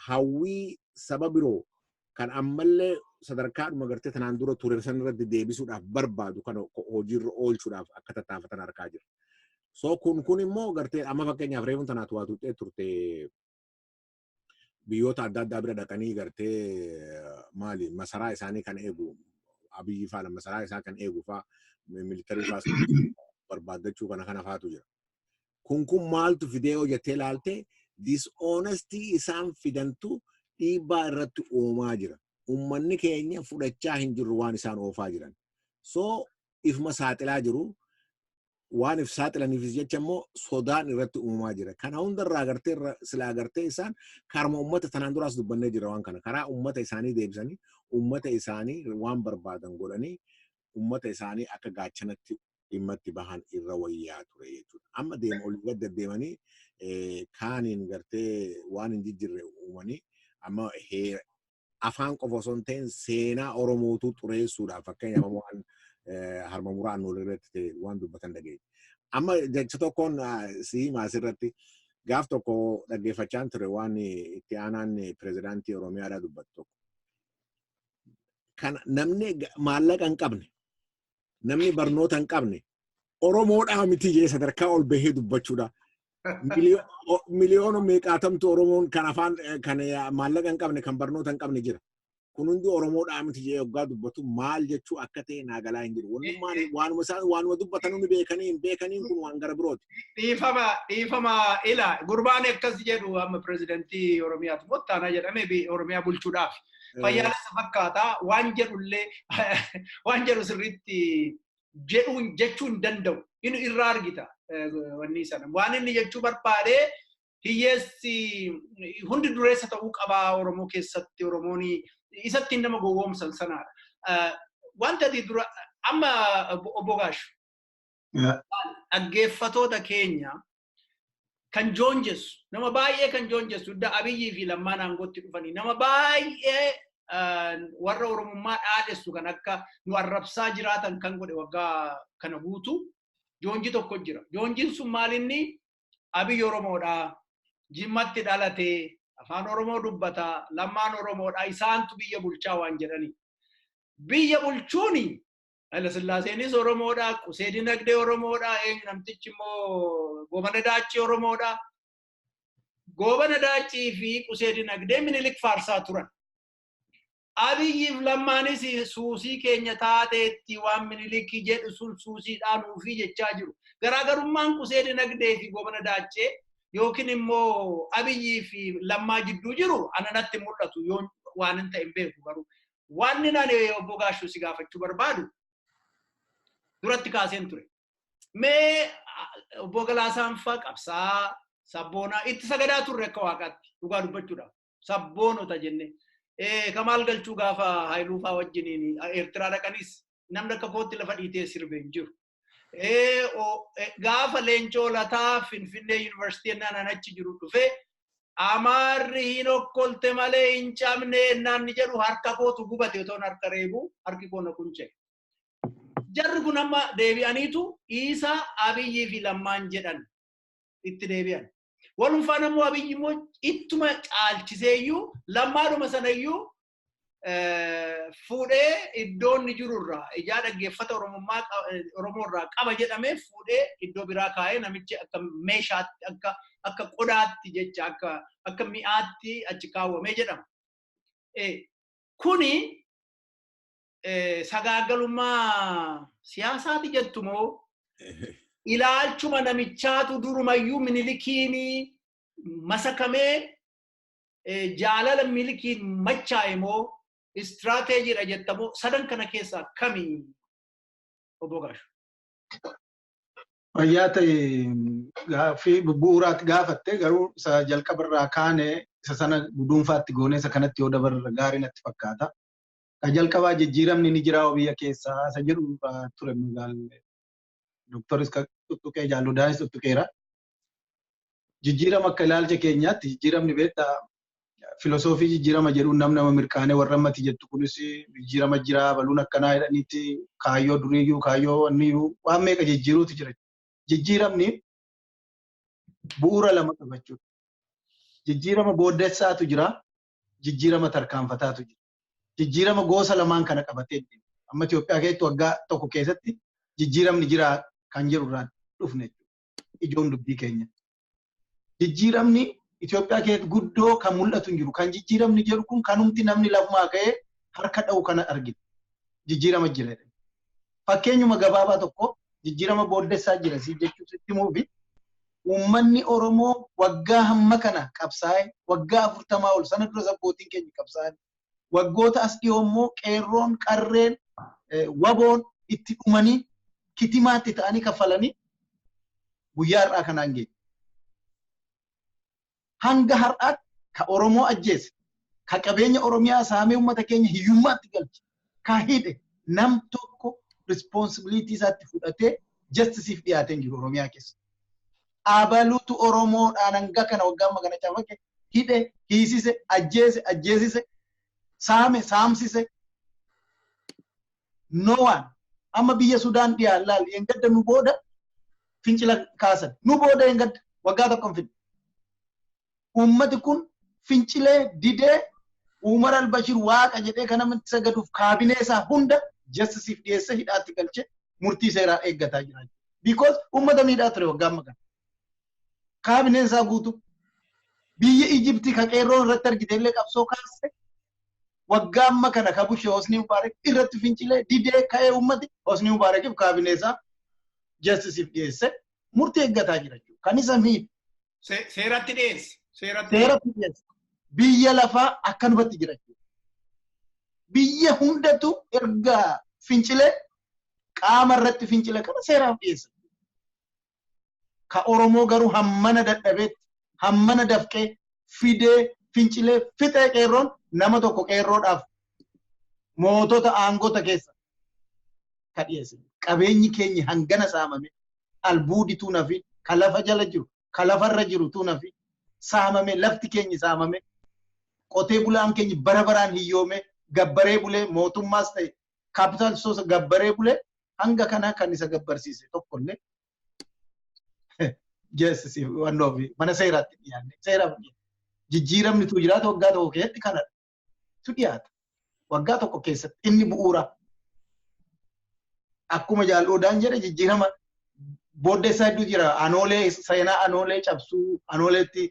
hawwii saba biroo kan ammallee sadarkaadhuma gartee tanaan dura ture san irratti deebisuudhaaf barbaadu kan hojiirra oolchuudhaaf akka tattaafatan argaa jira. So kun immoo gartee amma fakkeenyaaf reefuun tanaatu waa tuuttee turte biyyoota adda addaa bira dhaqanii gartee maali masaraa isaanii kan eegu Abiyyi faana masaraa isaa kan eegu faa militarii faa barbaadachuu kana faatu jira. Kun maaltu fidee hojjettee ilaalte dishonesty isaan fidantu dhiibbaa irratti uumaa jira. Ummanni keenya fudhachaa hin jirru waan isaan oofaa jiran. So ifuma saaxilaa jiru. Waan if saaxilaniif jecha immoo sodaan irratti uumaa jira. Kana hundarraa gartee silaa gartee isaan karma ummata tanaan duraas dubbannee jira waan kana. Karaa ummata isaanii deebisanii ummata isaanii waan barbaadan godhanii ummata isaanii akka gaachanatti dhimma itti bahan irra wayyaa ture jechuudha. Amma olii gad deddeemanii kaaniin gartee waan hin jijjiirre uumanii amma afaan qofa osoo hin ta'in seenaa Oromootu xureessuudhaaf fakkeenyaaf waan harma muraan irratti waan dubbatan dhageenya. Amma jecha tokkoon asirratti gaaf tokko dhaggeeffachaan ture waan itti aanaan pirezidaantii Oromiyaadhaa dubbatu tokko. Kan namni maallaqa hin qabne, namni barnoota hin qabne, Oromoodhaa miti jee sadarkaa ol bahee dubbachuudha. Miliyoona meeqaatamtu Oromoon kan afaan kan maallaqa hin qabne kan barnoota hin qabne jira. Kun hundi Oromoodhaa miti jee yoggaa dubbatu maal jechuu akka ta'e naagalaa hin jiru. Waanuma dubbatan hundi beekaniin kun waan gara birooti. Dhiifama ila gurbaan akkas jedhu amma pirezidantii Oromiyaatu mottaana jedhame Oromiyaa bulchuudhaaf. Fayyaalessa fakkaata waan jedhu sirriitti jechuu hin danda'u. Inni irraa argita wanni sana. Waan inni jechuu barbaade hiyyeessi hundi dureessa ta'uu qabaa Oromoo keessatti Oromoon isatti nama gowwoomsan sanaadha. Wanta dura amma Obbo Gashuu dhaggeeffatoota keenya kan joonjessu nama baay'ee kan joonjessu idda Abiyyii fi Lammaan aangootti dhufanii nama baay'ee warra Oromummaa dhaadessu kan akka nu arrabsaa jiraatan kan godhe waggaa kana guutu joonji tokko jira. Joonjiin sun maalinni Abiyyi Oromoodhaa Jimmatti dhalatee afaan Oromoo dubbata Lammaan Oromoodhaa isaantu biyya bulchaa waan jedhanii. Biyya bulchuuni Haile Sillaaseenis Oromoodhaa, Qusee Dinagdee Oromoodhaa, namtichi immoo Goobana Daachii Oromoodhaa. Goobana Daachii fi Qusee Dinagdee Minilik faarsaa turan. Abiyyiif Lammaanis suusii keenya taateetti waan Minilik jedhu sun suusiidhaan nuufii jechaa jiru. Garaagarummaan Qusee Dinagdee fi Goobana Daachee yookiin immoo Abiyyii fi Lammaa jidduu jiru ananatti mul'atu yoo waan hin ta'in beeku garuu. Waan inni Obbo Gashuu si gaafachuu barbaadu duratti kaaseen ture. Mee Obbo Galaasaan faa qabsaa sabboonaa itti sagadaa turre akka waaqaatti dhugaa dubbachuudhaaf sabboonota jenne. Kamaal galchuu gaafa Haayiluu faa wajjiniin Eertiraa dhaqanis namni akka kootti lafa dhiitee sirbe hin jiru. Gaafa leencoo lataa Finfinnee Yuunivarsiitii naan achi jiru dhufe Amaarri hin okkolte malee hin cabne naan jedhu harka kootu gubate otoo harka reebu harki koo na kunche. Jarri kun amma deebi'aniitu Isa Abiyyi fi Lammaan jedhan itti deebi'an. Walumaan ammoo Abiyyi immoo ittuma caalchiseeyyuu Lammaadhuma sanayyuu fuudhee iddoon ni jirurraa ijaa dhaggeeffata Oromoorraa qaba jedhamee fuudhee iddoo biraa kaa'ee namichi akka meeshaatti akka qodaatti jecha akka mi'aatti achi kaawwamee jedhama. Kuni sagaagalummaa siyaasaati jettu moo ilaalchuma namichaatu durumayyuu Minilikiini masakamee jaalala Minilikiin machaa'e moo istirateejiidha jettamoo sadan kana keessaa kamii Obbo Gashuu? Fayyaa ta'e gaaffii bu'uuraatti gaafatte garuu isa jalqabarraa kaane isa sana guduunfaatti goone isa kanatti yoo dabarra gaarii natti fakkaata. Ka jalqabaa jijjiiramni ni jira biyya keessaa isa jedhu ture magaalaa Dooktaris tuttuqee Jaaludaanis tuttuqeera. Jijjiirama akka ilaalcha keenyaatti jijjiiramni beektaa filosoofii jijjiirama jedhuun nama mirkaanee warra ammati jettu kunis jijjiirama jira baluun akkanaa jedhaniitti kaayyoo duriiyyuu kaayyoo anniyyuu waan meeqa jijjiiruutu jira. Jijjiiramni bu'uura lama qabachuudha. Jijjiirama booddeessaatu jira, jijjiirama tarkaanfataatu jira. Jijjiirama gosa lamaan kana qabatee jira. Amma Itoophiyaa keessatti waggaa tokko keessatti jijjiiramni jira kan jedhurraan dhufne ijoon dubbii keenya. Jijjiiramni Itoophiyaa keessatti guddoo kan mul'atu hin jiru. Kan jijjiiramni jedhu kun kanumti namni lafumaa ka'ee harka dha'u kana argina. Jijjiirama jira. Fakkeenyuma gabaabaa tokko jijjiirama booddeessaa jira si jechuun sitti muufi. Uummanni Oromoo waggaa hamma kana qabsaa'e waggaa 40 ol sana dura sabbootiin keenya qabsaa'e. Waggoota as dhiyoo immoo qeerroon qarreen waboon itti dhumanii kitimaatti ta'anii kaffalanii guyyaa har'aa kanaan ga'e. Hanga har'aatti ka Oromoo ajjeese, ka qabeenya Oromiyaa saamee uummata keenya hiyyummaatti galche, ka hidhe nam tokko responsibilitii isaatti fudhatee justisiif dhiyaatee jiru Oromiyaa keessa. Abaluutu Oromoodhaan hanga kana waggaa amma kana caafame hidhe, hiisise, ajjeesise, saame, saamsise. No one. Amma biyya Sudaan dhiyaa laal yengadda nu booda fincila kaasan. Nu booda yengadda waggaa tokko hin fidne. Uummati kun fincilee didee Umar al-Bashir waaqa jedhee kan namatti sagaduuf kaabinee isaa hunda justisiif dhiyeessee hidhaatti galchee murtii seeraa eeggataa jira. Because uummata miidhaa ture waggaa amma kana. Kaabineen isaa guutu biyya Ijiptii ka qeerroon irratti argite illee qabsoo kaasee waggaa amma kana ka Bushee Hosni Mubaarak irratti fincilee didee ka'ee uummati Hosni Mubaarakiif kaabinee isaa justisiif dhiyeessee murtii eeggataa jira. Kan isa miidhu. Seeratti dhiyeesse. Seeratti dhiyeesse. Biyya lafaa akkanumatti jira. Biyya hundatu erga fincilee qaama irratti fincilee kana seeraaf dhiyeessa. Ka Oromoo garuu hammana dadhabeetti hammana dafqee fidee fincilee fixee qeerroon nama tokko qeerroodhaaf mootota aangota keessa ka dhiyeesse. Qabeenyi keenya hangana saamame albuudituu nafi ka lafa jala jiru ka lafarra jiru tuu nafi saamame lafti keenya saamame qotee bulaan keenya bara baraan hiyyoome gabbaree bulee mootummaas ta'e kaapital soosa gabbaree bulee hanga kana kan isa gabbarsiise tokkollee jeesisi wannoofi mana seeraatti dhiyaanne seeraaf jijjiiramni tu jiraata waggaa tokko keessatti kanadha tu dhiyaata waggaa tokko keessatti inni bu'uura akkuma Jaalodaan jedhe jijjiirama booddeessaa hedduu jira anoolee seenaa anoolee cabsuu anooleetti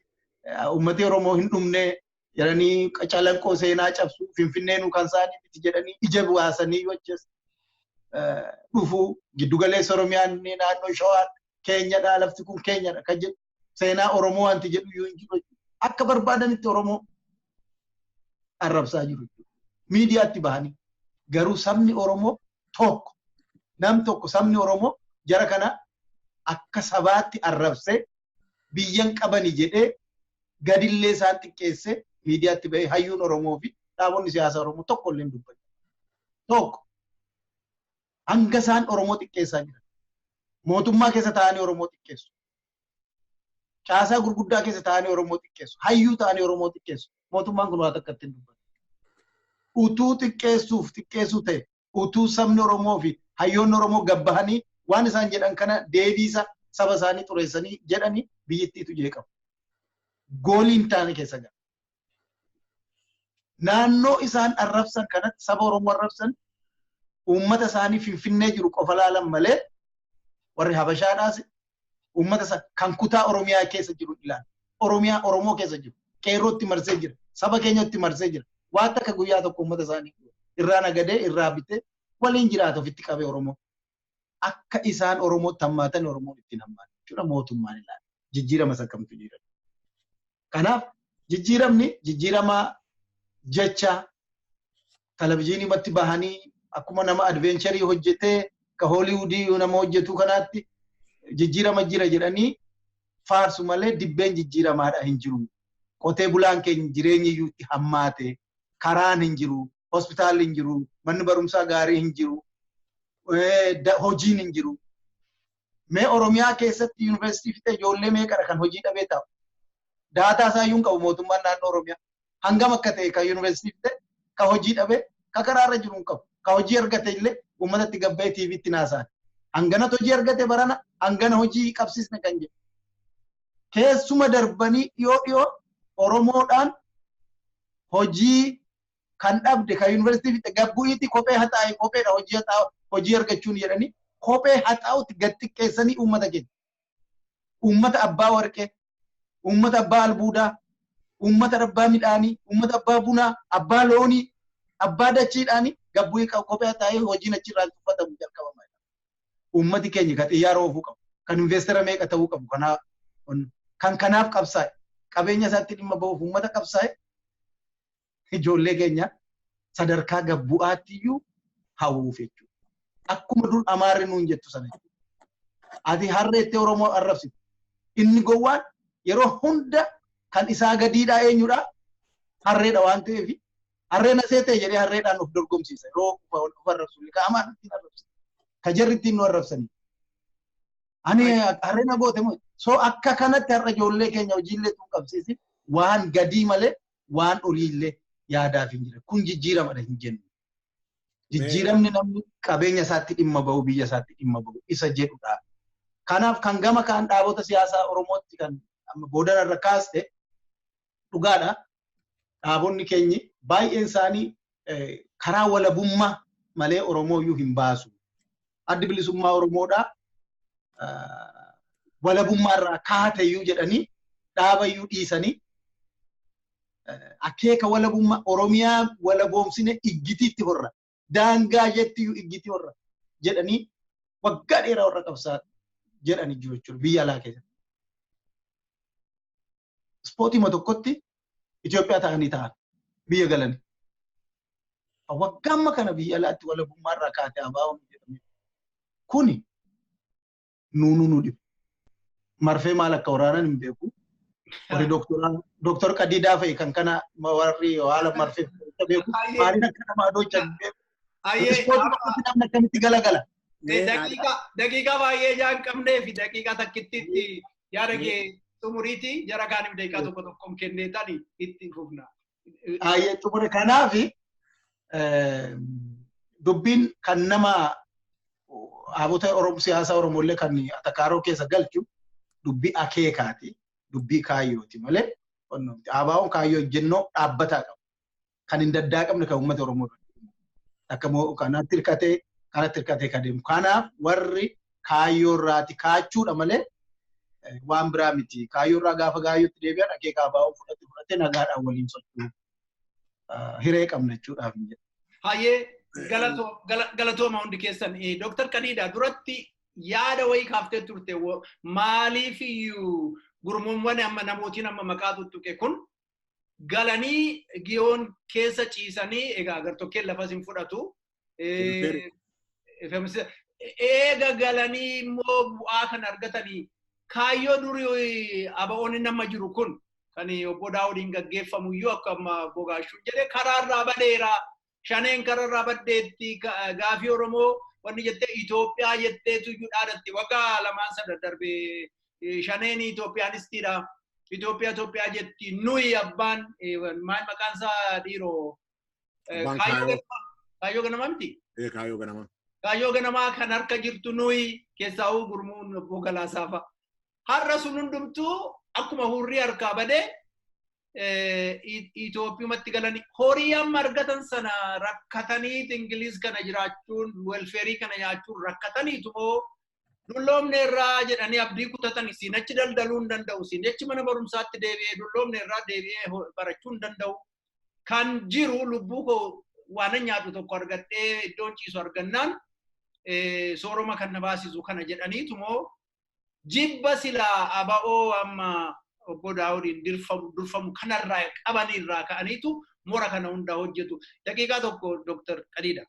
ummati Oromoo hin dhumne jedhanii calanqoo seenaa cabsuu finfinneenuu kan isaanii miti jedhanii ija bu'aasanii wajjes dhufuu giddugaleessa Oromiyaan naannoo Shawaan keenyadha lafti kun keenyadha kan jedhu seenaa Oromoo wanti jedhu yoo hin jiru akka barbaadanitti Oromoo arrabsaa jiru miidiyaatti bahanii garuu sabni Oromoo tokko nam tokko sabni Oromoo jara kana akka sabaatti arrabsee biyyan qabani jedhee gadillee isaan xiqqeessee miidiyaatti bahee hayyuun Oromoo fi dhaabonni siyaasa Oromoo tokko illee dubbatu. Tokko hanga isaan Oromoo xiqqeessaa jiran. Mootummaa keessa taa'anii Oromoo xiqqeessu. Caasaa gurguddaa keessa taa'anii Oromoo xiqqeessu. Hayyuu taa'anii Oromoo xiqqeessu. Mootummaan kun waan akkatti hin dubbatu. Utuu xiqqeessuu ta'e utuu sabni Oromoo fi hayyoonni Oromoo gabbahanii waan isaan jedhan kana deebiisa saba isaanii xureessanii jedhanii biyyattiitu jeeqamu. Gooliin taane keessa ga'a. Naannoo isaan arrabsan kanatti saba Oromoo arrabsan uummata isaanii Finfinnee jiru qofa laalan malee warri Habashaadhaas uummata kan kutaa Oromiyaa keessa jiru ilaala. Oromoo keessa jiru. Qeerrootti marsee jira. Saba keenyatti marsee jira. Waan akka guyyaa tokko uummata isaanii irraa nagadee irraa bitee waliin jiraatu ofitti qabee Oromoo. Akka isaan Oromootti hammaatan Oromoon ittiin hammaatan jechuudha mootummaan ilaala. Jijjiirama sakkamtu jira. Kanaaf jijjiirama jecha televizyiinii bahanii akkuma nama advencharii hojjetee ka Hollywoodii nama hojjetu kanaatti jijjiirama jira jedhanii faarsu malee dibbeen jijjiiramaadha hin jiru. Qotee bulaan keenya jireenyi iyyuu itti hammaate, karaan hin jiru, hospitaalli hin jiru, manni barumsaa gaarii hin jiru, hojiin hin jiru. Mee Oromiyaa keessatti yuunivarsiitii fixee ijoollee meeqadha kan hojii dhabee taa'u? Daataa isaa iyyuu hin qabu mootummaan naannoo Oromiyaa. Hangam akka ta'e kan yuunivarsiitii fixee, kan hojii dhabee, kan karaarra jiru hin qabu. Kan hojii argate illee uummatatti gabbee TV'tti naasa'an. Hanganatu hojii argate barana, hangana hojii qabsiisne kan jedhu. Keessuma darbanii dhiyoo Oromoodhaan hojii kan dhabde kan yuunivarsiitii fixe gabbu'iitti kophee haxaa'e kopheedha hojii haxaa'u hojii argachuun jedhanii kophee haxaa'utti gad xiqqeessanii uummata keenya. Uummata abbaa warqee, uummata abbaa albuudaa, uummata abbaa midhaanii, uummata abbaa bunaa, abbaa loonii, abbaa dachiidhaanii gabbu'ii kophee haxaa'ee hojiin achirraan tuffatamu jalqabama. Uummati keenya kan xiyyaara oofuu qabu, kan investara meeqa ta'uu qabu, kan kanaaf qabsaa'e, qabeenya isaatti dhimma ba'uuf uummata qabsaa'e, ijoollee keenya sadarkaa gabbu'aatti iyyuu hawwuuf jechuudha. Akkuma dur Amaarri nuun jettu sana. Ati harreettee Oromoo arrabsitu. Inni gowwaan yeroo hunda kan isaa gadiidhaa eenyudha? Harreedha waan ta'eef harreen asee ta'e jedhee harreedhaan of dorgomsiisa. Yeroo of arrabsu ka Amaarri arrabsitu. Ka jarri ittiin nu arrabsanii. Ani harreen agoote moo so akka kanatti har'a ijoollee keenya hojiillee tun qabsiisi waan gadii malee waan oliillee yaadaaf hin jira. Kun jijjiiramadha hin jennu. Jijjiiramni namni qabeenya isaatti dhimma ba'u biyya isaatti dhimma ba'u isa jedhudha. Kanaaf kan gama kaan dhaabota siyaasaa Oromootti kan booda irra kaaste dhugaadha. Dhaabonni keenyi baay'een isaanii karaa walabummaa malee Oromoo iyyuu hin baasu. Addi bilisummaa Oromoodhaa walabummaa irraa kaate iyyuu jedhanii dhaaba iyyuu dhiisanii akeeka walabummaa Oromiyaa walaboomsine iggitiitti horra. Daangaa jettiyyuu iggitii horra jedhanii waggaa dheeraa warra qabsaa jedhanii jiru jechuudha biyya alaa keessatti. Ispoortiima tokkotti Itoophiyaa ta'anii ta'an biyya galanii. Waggaa amma kana biyya alaatti walabummaa irraa kaate abaa'uun jedhame. Kuni nu dhibu. Marfee maal akka waraanan hin beeku. Warri Dooktor Qadiidaa fa'i kan kana warri haala marfee beeku. Maaliin akka nama adoocha hin beeku. Ispoortii namni akkamitti galagala. Daqiiqaa baay'ee jaan qabnee fi daqiiqaa takkittiitti yaada kee xumuriiti jara kaaniif daqiiqaa tokko tokkoon kenneetanii itti fufna. Xumure kanaaf dubbiin kan nama abota siyaasa Oromollee kan atakaaroo keessa galchu dubbii akeekaati. Dubbii kaayyooti malee ABO'n kaayyoo jennoo dhaabbataa qaba. Kan hin daddaaqamne kan uummata Oromoo akka kanatti hirkatee kan deemu. Kanaaf warri kaayyoo irraati kaachuudha malee waan biraa miti. Kaayyoo irraa gaafa kaayyootti deebi'an akeeka ABO'n fudhatee nagaadhaan waliin socho'u hiree qabna jechuudhaaf. Hayyee galatooma hundi keessan Dr. Qadiidaa duratti yaada wayii kaaftee turte maaliif iyyuu gurmuuwwan amma namootiin amma maqaa tuttuqe kun galanii giyoon keessa ciisanii egaa gartokkeen lafas hin fudhatu. Eega galanii immoo bu'aa kan argatanii kaayyoo durii ABO'n nama jiru kun kan obbo Daawudiin gaggeeffamu iyyuu akka amma Obbo Gaashuu jedhe karaarraa badeera shaneen kararraa baddeetti gaafii Oromoo wanni jettee Itoophiyaa jetteetu dhaadatti waggaa lamaan sada darbee shaneen Itoophiyanistiidha. Itoophiyaa jetti nuyi abbaan maal maqaan isaa dhiiroo Kaayyoo Ganamaa miti? Kaayyoo Ganamaa. Kaayyoo Ganamaa kan harka jirtu nuyi keessaa gurmuun Obbo Galaasaa fa'a. Har'a sun hundumtuu akkuma hurrii harkaa badee Itoophiyumatti galanii horii amma argatan sana rakkatanii Ingiliiz kana jiraachuun welfeerii kana nyaachuun rakkataniitu moo dulloomne irraa jedhanii abdii kutatan isin achi daldaluu hin danda'u isin achi mana barumsaatti deebi'ee dulloomne irraa deebi'ee barachuu hin danda'u kan jiru lubbuu koo waan nyaatu tokko argadhee iddoon ciisu argannaan sooroma kan na baasisu kana jedhaniitu moo jibba silaa aba'oo amma Obbo Daawudiin durfamu kanarraa qabanirraa ka'aniitu mora kana hundaa hojjetu. Daqiiqaa tokko Dr. Qadiida.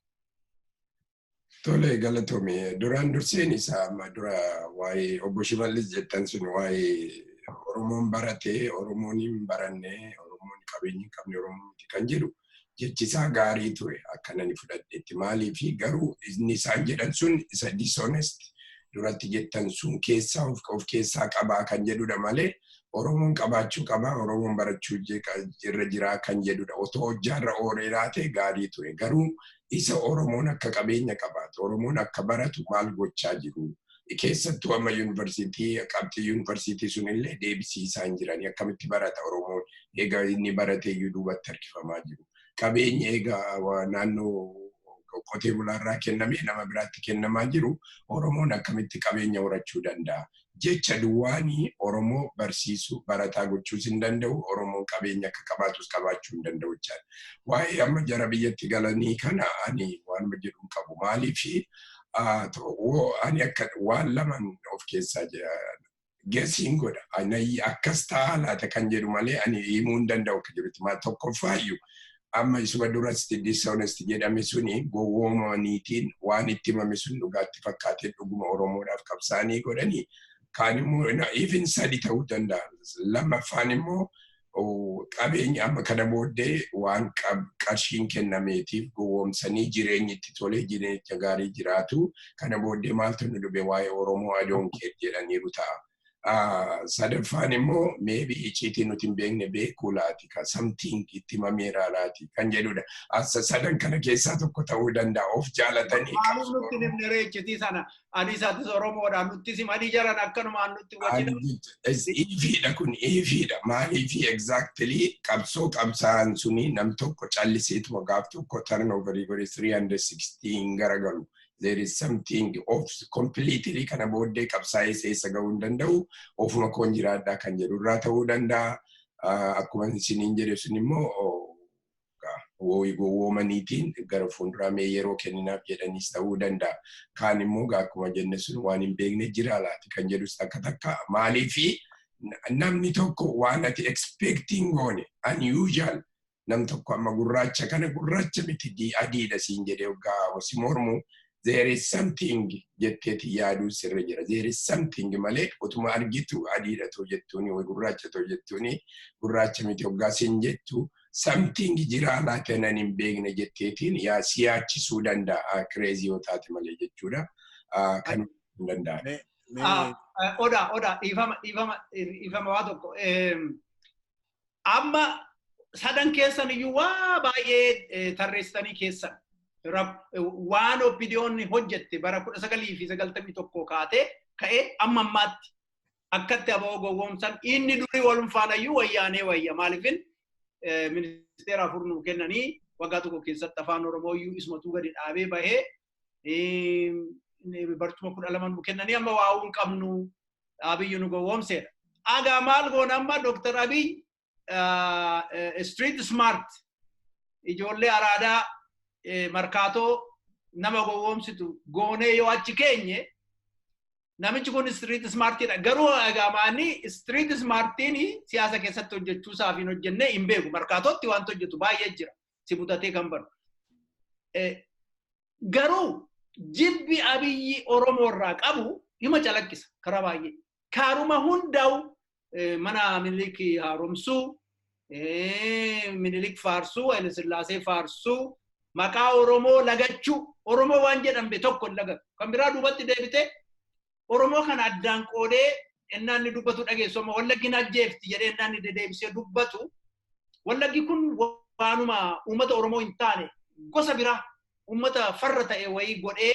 Tole galatoomii duraan durseen isaa amma dura waa'ee Obbo Shimallis jettan sun waa'ee Oromoon baratee Oromoon hin baranne Oromoon qabeenya hin qabne Oromoon miti kan jedhu jechisaa gaarii ture akkana ni fudhadheetti maaliifi garuu inni isaan jedhan sun isa dishonest duratti jettan sun keessaa of keessaa qabaa kan jedhudha malee Oromoon qabaachuu qabaa Oromoon barachuu irra jiraa kan jedhudha otoo hojjaarra ooleeraa ta'e gaarii ture garuu isa Oromoon akka qabeenya qabaatu Oromoon akka baratu maal gochaa jiru keessattuu amma yuunivarsiitii qabxii yuunivarsiitii sunillee deebisiisaa hin jiranii akkamitti barata Oromoon egaa inni barateeyyuu duubatti harkifamaa jiru qabeenya egaa naannoo qotee bulaarraa kennamee nama biraatti kennamaa jiru Oromoon akkamitti qabeenya horachuu danda'a. Jecha duwwaanii Oromoo barsiisuu barataa gochuus hin danda'u Oromoon qabeenya akka qabaatus qabaachuu hin danda'u jechaadha. Waa'ee amma jara biyyatti galanii kana ani waanuma jedhu qabu maaliifi ani akka waan laman of keessaa geessiin godha. Ani akkas ta'a laata kan jedhu malee ani himuu hin danda'u akka jirutti maa tokkoffaayyuu amma isuma duratti dishonest jedhame suni gowwoomaniitiin waan itti himame sun dhugaatti fakkaatee dhuguma Oromoodhaaf qabsaanii godhanii kaan immoo even sadi ta'uu danda'a. Lammaffaan immoo qabeenya amma kana booddee waan qarshiin kennameetiif gowwoomsanii jireenyi itti tolee jireenya gaarii jiraatu kana booddee maaltu nu dhube waa'ee Oromoo adoonkeet jedhaniiru ta'a. Sadaffaan immoo maybe icciitii nuti hin beekne beekuu laati ka something itti himameera laati kan jedhudha. Sadan kana keessaa tokko ta'uu danda'a of jaalatanii. Maalif nutti himne icciitii sana ani isaatis Oromoodhaan nutti simanii jiran akkanumaan nutti wajjin. Ifiidha kun ifiidha maaliifi exactly qabsoo qabsaan suni nam tokko calliseetuma gaaf tokko turnoverii godhe 316 garagalu. There is something of completely kana booddee qabsaa'ee seessa ga'uu hin danda'u ofuma koon jiraadhaa kan jedhu irraa ta'uu danda'a. Akkuma isiniin jedhe sun immoo gowwoomaniitiin gara fuulduraa mee yeroo kenninaaf jedhaniis ta'uu danda'a. Kaan immoo akkuma jenne sun waan hin beekne jira laati kan jedhus akka takka maaliifi namni tokko waan ati expecting goone unusual nam tokko amma gurraacha kana gurraacha miti adiidha siin jedhee hoggaa si mormu. There is something jetteeti yaaduu sirra jira. There is something malee utuma argitu adiidha too jettuuni way gurraacha too jettuuni gurraacha miti hoggaa siin jettu something jira laata nan hin beekne jetteetiin yaa siyaachisuu danda'a crazy yoo taate malee jechuudha. Kan hin danda'an. Odaa ifama waa tokko. Amma sadan keessan iyyuu waa baay'ee tarreessanii keessan. Waan opiniyoonni hojjette bara 1991 kaatee ka'ee amma ammaatti akkatti aboo gowwoomsan inni durii walum faanayyuu wayyaanee wayya maaliifin ministeera furnuu kennanii waggaa tokko keessatti afaan Oromooyyuu ismatuu gadi dhaabee bahee barcuma 12 nu kennanii amma waa'uun qabnu Abiyyi nu gowwoomseedha. Agaa maal goona amma Dr. Abiy street smart ijoollee araadaa markaatoo nama gowwoomsitu goonee yoo achi keenye namichi kun street smartiidha. Garuu agaamaanii street smartiin siyaasa keessatti hojjechuusaaf hin hojjenne hin beeku. Markaatootti waan hojjetu baay'ee jira. Si butatee kan baru. Garuu jibbi Abiyyi Oromoo irraa qabu hima calaqqisa karaa baay'ee. Kaaruma hundaa'u mana Minilik haaromsuu, Minilik faarsuu, Haile Sillaasee faarsuu, maqaa Oromoo lagachuu Oromoo waan jedhambe tokko laga kan biraa duubatti deebite Oromoo kana addaan qoodee ennaanni dubbatu dhageessoma wallaggi najjeefti jedhee ennaanni dedeebisee dubbatu wallaggi kun waanuma uummata Oromoo hin taane gosa biraa uummata farra ta'e wayii godhee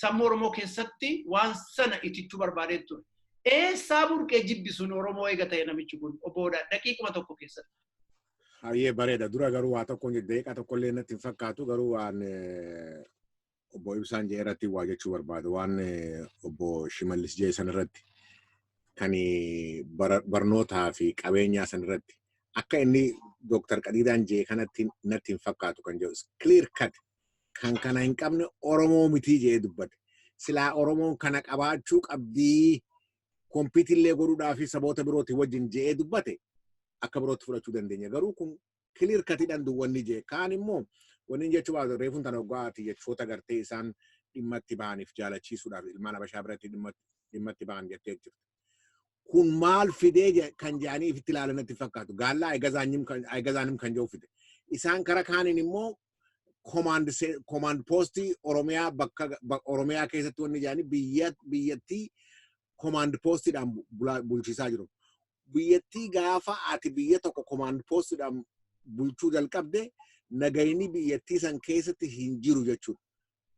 sammuu Oromoo keessatti waan sana itichuu barbaadee ture. Eessaa burqee jibbisuun Oromoo eega ta'e namichi kun Obbo Odaa daqiiquma tokko keessatti. Hayyee bareeda dura garuu waa tokko daqiiqa tokko illee natti hin fakkaatu garuu waan obbo Ibsaan jee irratti waa jechuu barbaadu waan obbo Shimallis jee san irratti kan barnootaa fi qabeenyaa san irratti akka inni Dr. Qadiidaan jee kanatti natti hin fakkaatu kan jedhu clear cut kan kana hin qabne Oromoo mitii jee dubbate silaa Oromoon kana qabaachuu qabdii kompiitillee godhuudhaa fi saboota birooti wajjin jee dubbate akka birootti fudhachuu dandeenya garuu kun clear cutidhaan duwwanni jee kaan immoo wanni jechuu baatu reefuun tan hoggaati jechoota gartee isaan dhimma itti bahaniif jaalachiisuudhaaf ilmaan Habashaa biratti dhimma itti bahan jettee jirti. Kun maal fidee kan jaaniif itti ilaalan itti fakkaatu gaallaa aygazaanim kan jiru fide isaan kara kaaniin immoo command post Oromiyaa bakka Oromiyaa keessatti wanni jaani biyyattii command postidhaan bulchisaa jiru. Biyyattii gaafa ati biyya tokko command postidhaan bulchuu jalqabde nagayni biyyattii san keessatti hin jiru jechuudha.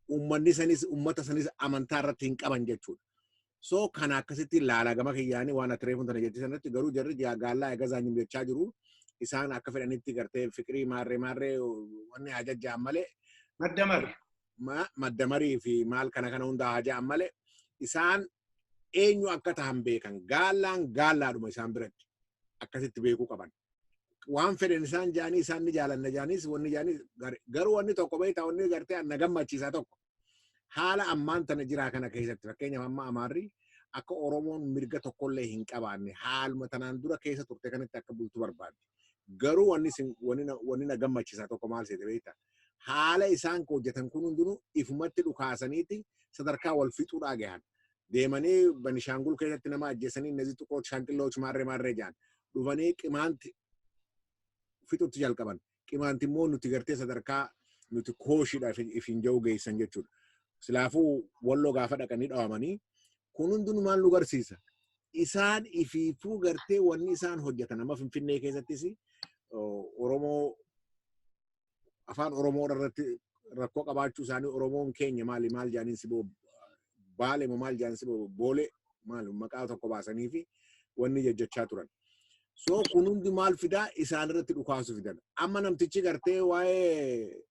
Uummanni sanis uummata sanis amantaa irratti hin qaban jechuudha. So kana akkasitti ilaala gama kiyyaanii waan ati reefuun tana jettee sanatti garuu jarri gaallaa aygazaanim jechaa jiru. Isaan akka fedhanitti gartee fiqirii maarree wanni hajajjaan malee maddamarii fi maal kana hundaa hajajaan malee isaan eenyu akka tahan beekan gaallaadhuma isaan biratti akkasitti beekuu qaban. Waan fedhan isaan jaanii isaan ni jaalanna jaanis wanni jaanii garuu wanni tokko beektaa wanni gartee na gammachiisaa tokko. Haala ammaan tana jiraa kana keessatti fakkeenyaaf amma Amaarri akka Oromoon mirga tokkollee hin qabaanne haaluma tanaan dura keessa turte kanatti akka bultu barbaadde. Garuu wanni na gammachiisaa tokko maal seete beektaa? Haala isaan hojjetan kun hundinuu ifumatti dhukaasaniiti sadarkaa wal fixuudhaa gahan. Deemanii Banishaangul keessatti nama ajjeesanii innezi xiqqoo shaanqilloo maarree jaan dhufanii qimaanti fixutti jalqaban. Qimaanti immoo nuti gartee sadarkaa nuti kooshiidhaaf ifin jiru geessan jechuudha. Silaafuu walloo gaafa dhaqanii dhawamanii kun hundinuu maal nu garsiisa? Isaan ifiifuu gartee wanni isaan hojjetan amma Finfinnee keessattis Oromoo afaan Oromoo irratti rakkoo qabaachuu isaanii Oromoon keenya maal jaaniin siboo baale maal jaaniin siboo boole maal maqaa tokko baasanii fi wanni jajjachaa turan. So kun hundi maal fidaa isaan irratti dhukaasu fidan. Amma namtichi gartee waa'ee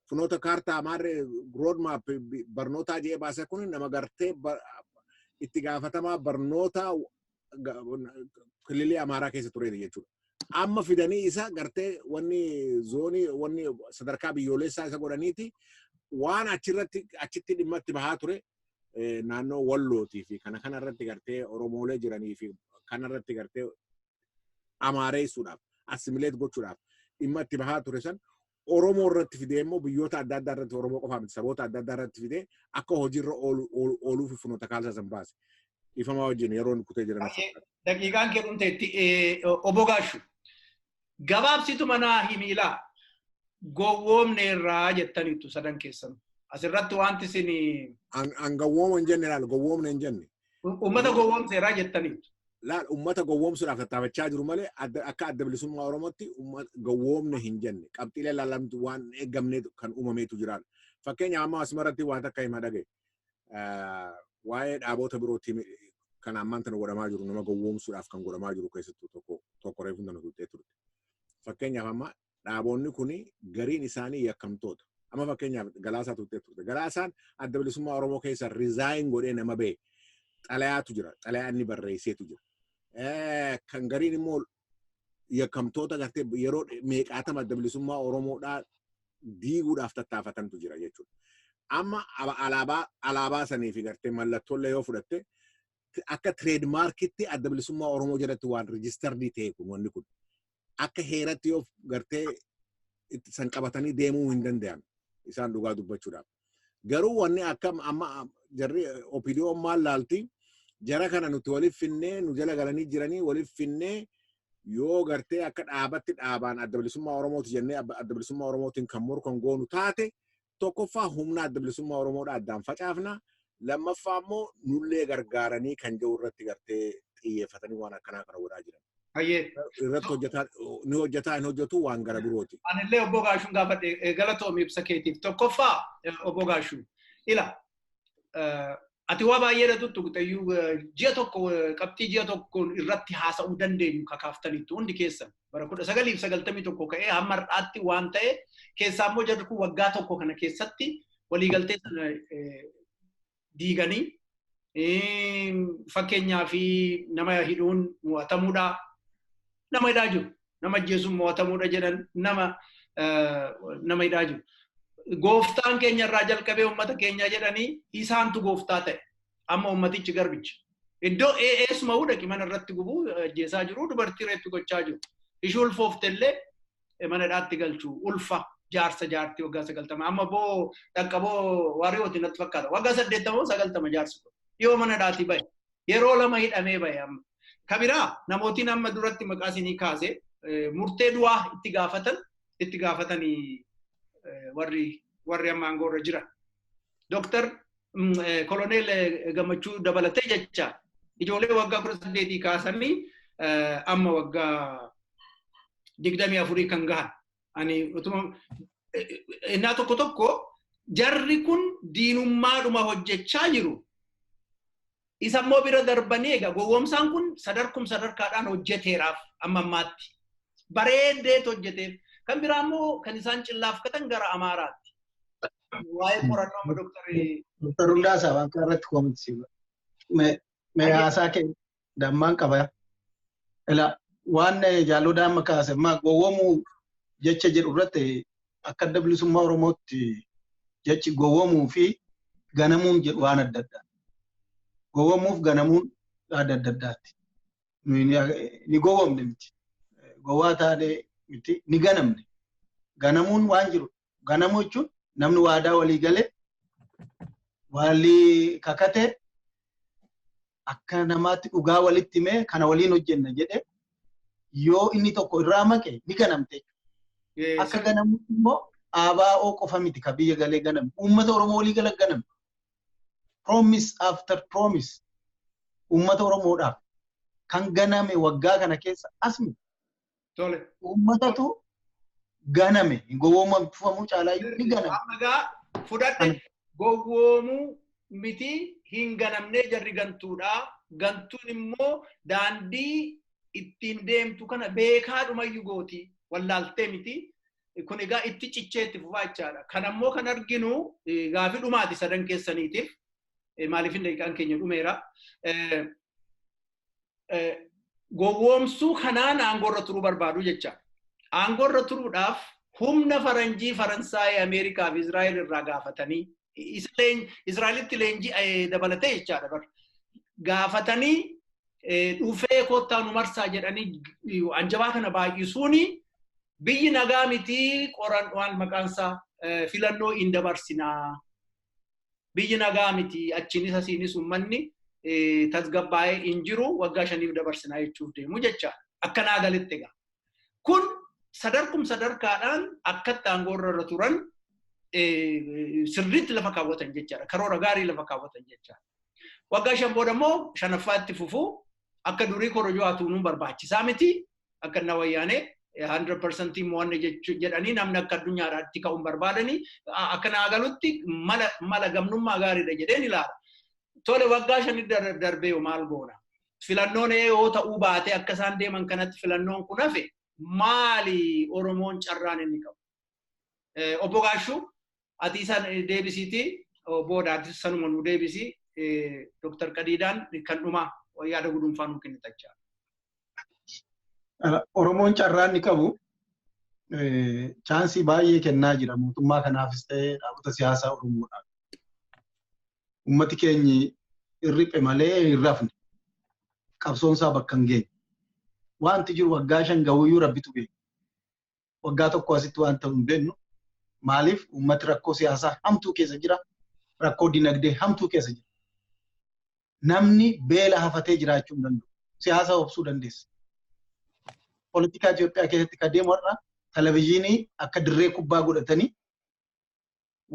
funoota kaartaa maarree roadmap barnootaa jee baase kun nama gartee itti gaafatamaa barnoota kililii Amaaraa keessa ture jechuudha. Amma fidanii isa gartee wanni zoonii wanni sadarkaa biyyoolessaa isa godhaniiti waan achitti dhimma itti bahaa ture naannoo Wallootii fi kana irratti gartee Oromoolee jiranii fi kana irratti gartee Amaareessuudhaaf assimileet gochuudhaaf dhimma itti bahaa ture san Oromoo irratti fidee immoo biyyoota adda addaa irratti Oromoo qofaa miti saboota adda addaa irratti fidee akka hojiirra ooluuf funoota kaalsaa san baase. Ifamaa wajjin yeroo kutee jiran. Daqiiqaan kee dhumteetti Obbo Gashuu gabaabsitu manaa himiilaa gowwoomne irraa jettaniitu sadan keessan. Asirratti wanti isin an gowwooma hin jenne laal gowwoomne hin jenne. Uummata gowwoomse irraa jettaniitu. Laal uummata gowwoomsuudhaaf tattaafachaa jiru malee akka adda bilisummaa Oromootti gowwoomne hin jenne. Qabxiilee laalamtu waan eegamne kan uumameetu jiraadha. Fakkeenyaaf amma asumarratti waan akka hima dhagaye. Waa'ee dhaabota birootti kan ammaan tana godhamaa jiru nama gowwoomsuudhaaf kan godhamaa jiru keessattuu tokko reefuun tana tuttee turte. Fakkeenyaaf amma dhaabonni kuni gariin isaanii yakkamtoota. Amma fakkeenyaaf Galaasaa tuttee turte. Galaasaan adda bilisummaa Oromoo keessa resign godhee nama ba'e. Xalayaatu jira. Xalayaa inni barreesseetu jira. Kan gariin immoo yakkamtoota gartee yeroo meeqaatama adda bilisummaa Oromoodhaa diiguudhaaf tattaafatantu jira jechuudha. Amma alaabaa sanii fi gartee mallattoolee yoo fudhatte akka trademarkitti adda bilisummaa Oromoo jedhatti waan registerdi ta'e kun wanni kun akka heeratti yoo gartee itti san qabatanii deemuu hin danda'an isaan dhugaa dubbachuudhaaf. Garuu wanni akka amma jarri OPDO maal laalti jara kana nuti waliif finnee nu jala galanii jiranii waliif finnee yoo gartee akka dhaabatti dhaabaan adda bilisummaa Oromooti jennee adda bilisummaa Oromootiin kan morkan goonu taate tokkoffaa humna adda bilisummaa Oromoodha addaan facaafna lammaffaa immoo nullee gargaaranii kan jiru irratti gartee xiyyeeffatanii waan akkanaa kana godhaa jiran. Irratti hojjetaa hin hojjetu waan gara birooti. Anillee Obbo Gaashuun gaafadhe galatoomi ibsa keetiif tokkoffaa Obbo Gaashuu ila ati waa baay'ee tuttuqxayyuu ji'a tokko qabxii ji'a tokko irratti haasa'uu dandeenyu kakaaftanitti hundi keessan bara 1991 ka'ee hamma har'aatti waan ta'e keessaa immoo jarri kun waggaa tokko kana keessatti waliigaltee sana diiganii fakkeenyaa fi nama hidhuun mo'atamuudha nama hidhaa jiru nama ajjeesuun mo'atamuudha jedhan nama hidhaa jiru. Gooftaan keenya irraa jalqabee uummata keenya jedhanii isaantu gooftaa ta'e amma uummatichi garbicha iddoo eesuma hudhaqi mana irratti gubuu ajjeesaa jiru dubartii reetti gochaa jiru ishee ulfooftellee mana hidhaatti galchuu ulfa jaarsa jaartii waggaa 90 amma boo dhaqqaboo waariyooti natti fakkaata waggaa 80 90 jaarsi yoo mana hidhaatti bahe yeroo lama hidhamee bahe amma kabiraa namootiin amma duratti maqaa isinii kaase murtee du'aa itti gaafatanii warri amma aangoorra jiran. Dr. Koloneel Gammachuu dabalatee jecha ijoollee waggaa 18 kaasanii amma waggaa 24 kan gahan. Ani utuma innaa tokko jarri kun diinummaadhuma hojjechaa jiru. Isa immoo bira darbanii egaa gowwoomsaan kun sadarkaadhaan hojjeteeraaf amma ammaatti. Bareeddee hojjeteef. Kan biraa immoo kan isaan cillaafkatan gara Amaaraatti. Waa'ee qorannoo amma Dr. Rundaassa waan irratti koomisiiba. Mee haasaa kee dammaan qaba. Ila waan jaalodhaa amma kaase amma gowwoomuu jecha jedhu irratti akka adda bilisummaa Oromootti jechi gowwoomuu fi ganamuun jedhu waan adda addaa. Gowwoomuuf ganamuun adda addaatti. Ni gowwoomne miti. Gowwaa taatee miti ni ganamne ganamuun waan jiru ganamuu jechuun namni waadaa walii galee walii kakate akka namaatti dhugaa walitti himee kana waliin hojjenna jedhe yoo inni tokko irraa maqe ni ganamte akka ganamuun immoo ABO qofa miti ka biyya galee ganame uummata Oromoo walii gala ganame promise after promise uummata Oromoodhaaf kan ganame waggaa kana keessa asmi ummatatu ganame gowwoomfamuu caalaa ni ganame. Ammagaa fudhadhe gowwoomuu miti hin ganamnee jarri gantuudha. Gantuun immoo daandii ittiin deemtu kana beekaadhumayyuu gooti wallaaltee miti. Kun egaa itti cicheetti fufaa jechaadha. Kan ammoo kan arginu gaafii dhumaati sadan keessaniitiif maaliif hin daqiiqaan keenya dhumeera. Gowwoomsuu kanaan aangoorra turuu barbaadu jecha. Aangoorra turuudhaaf humna faranjii Faransaayii Ameerikaa fi Israa'el irraa gaafatanii Israa'elitti leenjii dabalatee jechaadha. Gaafatanii dhufee kottaa nu marsaa jedhanii anjabaa kana baay'isuuni biyyi nagaa miti qoran waan maqaansaa filannoo hin dabarsinaa. Biyyi nagaa miti achiinis asiinis uummanni tasgabbaa'ee hin jiru waggaa 5 dabarsinaa jechuuf deemu jecha akkanaa galitti egaa kun sadarkaadhaan akkatti aangoorra irra turan sirriitti lafa kaawwatan jechaadha karoora gaarii lafa kaawwatan jechaadha waggaa 5 booda immoo 5ffaatti fufuu akka durii korojoo hatuunuu barbaachisaa miti akka na wayyaanee 100% mo'anne jedhanii namni akka addunyaadhaatti ka'uun barbaadanii akkanaa galutti mala gamnummaa gaariidha jedheen ilaala. Tole waggaa 5 darbee maal goona? Filannoon yoo ta'uu baate akka isaan deeman kanatti filannoon kun hafe maali Oromoon carraan inni qabu? Obbo Gashuu ati isaan deebisiiti Obbo Odaa sanuma nu deebisi Dr. Qadiidaan kan dhumaa yaada gudunfaa nu kennitachaa. Oromoon carraan inni qabu chaansii baay'ee kennaa jira mootummaa kanaafis ta'ee dhaabota siyaasaa Oromoodhaaf. Ummati keenyi irripe malee hin rafne qabsoon isaa bakka hin geenye wanti jiru waggaa 5 ga'uyyuu rabbitu beeka waggaa tokko asitti waan ta'u hin beeknu maaliif ummati rakkoo siyaasaa hamtuu keessa jira rakkoo dinagdee hamtuu keessa jira namni beela hafatee jiraachuu hin danda'u siyaasa obsuu dandeessa Politikaa Itoophiyaa keessatti kan deemu har'a televezyiinii akka dirree kubbaa godhatanii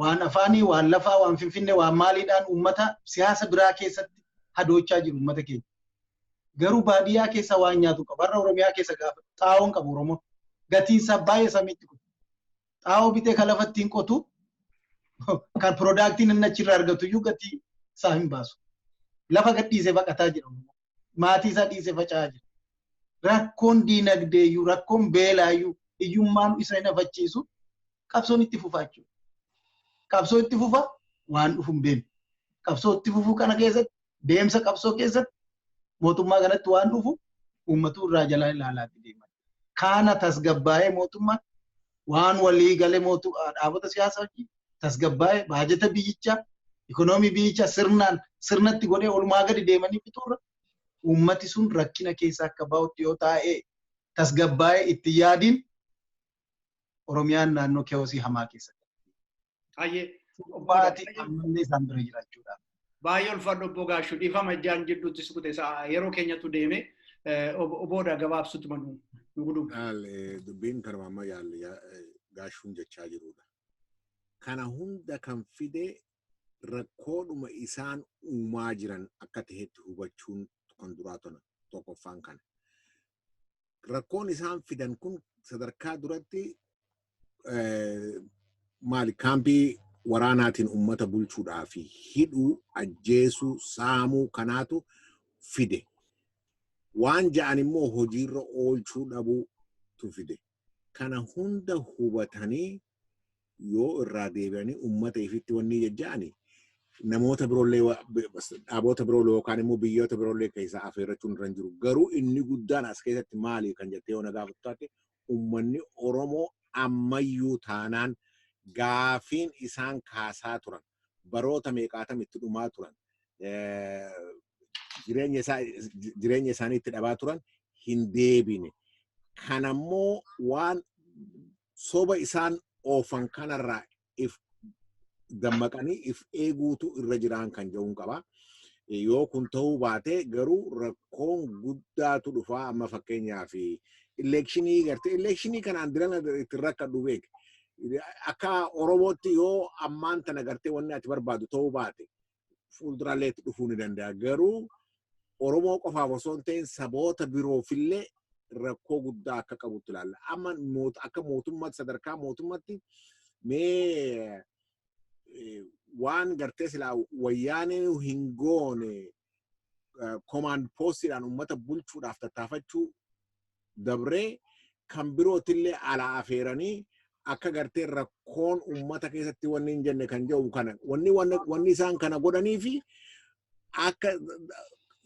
waan afaanii, waan lafaa, waan finfinnee, waan maaliidhaan uummata siyaasa biraa keessatti hadoochaa jiru uummata keenya. Garuu baadiyyaa keessa waan nyaatu qaba. Har'a Oromiyaa keessa gaafa xaa'oon qabu Oromoo. Gatiin isaa baay'ee samiitti kutu. Xaa'oo bitee kan lafatti hin qotu kan piroodaaktiin inni achirraa argatu iyyuu gatii isaa hin baasu. Lafa gadhiisee baqataa jira. Maatii isaa dhiisee faca'aa jira. Rakkoon diinagdee iyyuu, rakkoon beelaa iyyuu, hiyyummaan isa hin hafachiisu qabsoon itti fufaa jechuudha. Qabsoo itti fufa waan dhufu hin beeknu. Qabsoo itti fufuu kana keessatti deemsa qabsoo keessatti mootummaa kanatti waan dhufu uummatu irraa jalaa ilaalaatti deema. Kana tasgabbaa'ee mootummaan waan walii galee dhaabota siyaasaa wajjin tasgabbaa'ee baajata biyyichaa, ikonoomii biyyichaa sirnatti godhee olumaa gadi deemanii fixuurra uummati sun rakkina keessa akka bahutti yoo taa'ee tasgabbaa'ee itti yaadiin Oromiyaan naannoo keewosii hamaa keessa. Baay'ee ulfaadhu Obbo Gashuu dhiifama ijaan jidduutti sukute yeroo keenyatu deeme Obbo Odaa gabaabsutti manu nugudu. Dubbiin karmama Gashuun jechaa jirudha. Kana hunda kan fide rakkoodhuma isaan uumaa jiran akka ta'etti hubachuun kan duraa tokkoffaan kana. Rakkoon isaan fidan kun sadarkaa duratti maali kaampii waraanaatiin ummata bulchuudhaa fi hidhuu, ajjeesuu, saamuu kanaatu fide. Waan ja'an immoo hojiirra oolchuu dhabuutu fide. Kana hunda hubatanii yoo irraa deebi'anii ummata ifitti wanni jajja'anii namoota biroollee dhaabota biroollee yookaan immoo biyyoota biroollee keessaa affeerrachuun irra hin jiru. Garuu inni guddaan as keessatti maali kan jettee yoo na gaafattu ummanni Oromoo ammayyuu taanaan gaafiin isaan kaasaa turan baroota meeqaatam itti dhumaa turan jireenya isaanii itti dhabaa turan hin deebine. Kanammoo waan soba isaan oofan kanarraa if dammaqanii if eeguutu irra jiraan kan jedhuun qaba. Yoo kun ta'uu baate garuu rakkoon guddaatu dhufaa amma fakkeenyaaf elekshinii gartee elekshinii kanaan dirana itti rakkadhu beek. Akka Oromootti yoo ammaan tana gartee wanni ati barbaadu ta'uu baate fuulduraalee itti dhufuu ni danda'a. Garuu Oromoo qofaaf osoo hin ta'in saboota biroofillee rakkoo guddaa akka qabutti ilaalla. Amma akka mootummaatti sadarkaa mootummaatti mee waan gartee silaa wayyaaneen hin goone command postiidhaan uummata bulchuudhaaf tattaafachuu dabree kan birootillee alaa afeeranii akka gartee rakkoon uummata keessatti wanni hin jenne kan jedhu kana wanni isaan kana godhanii fi akka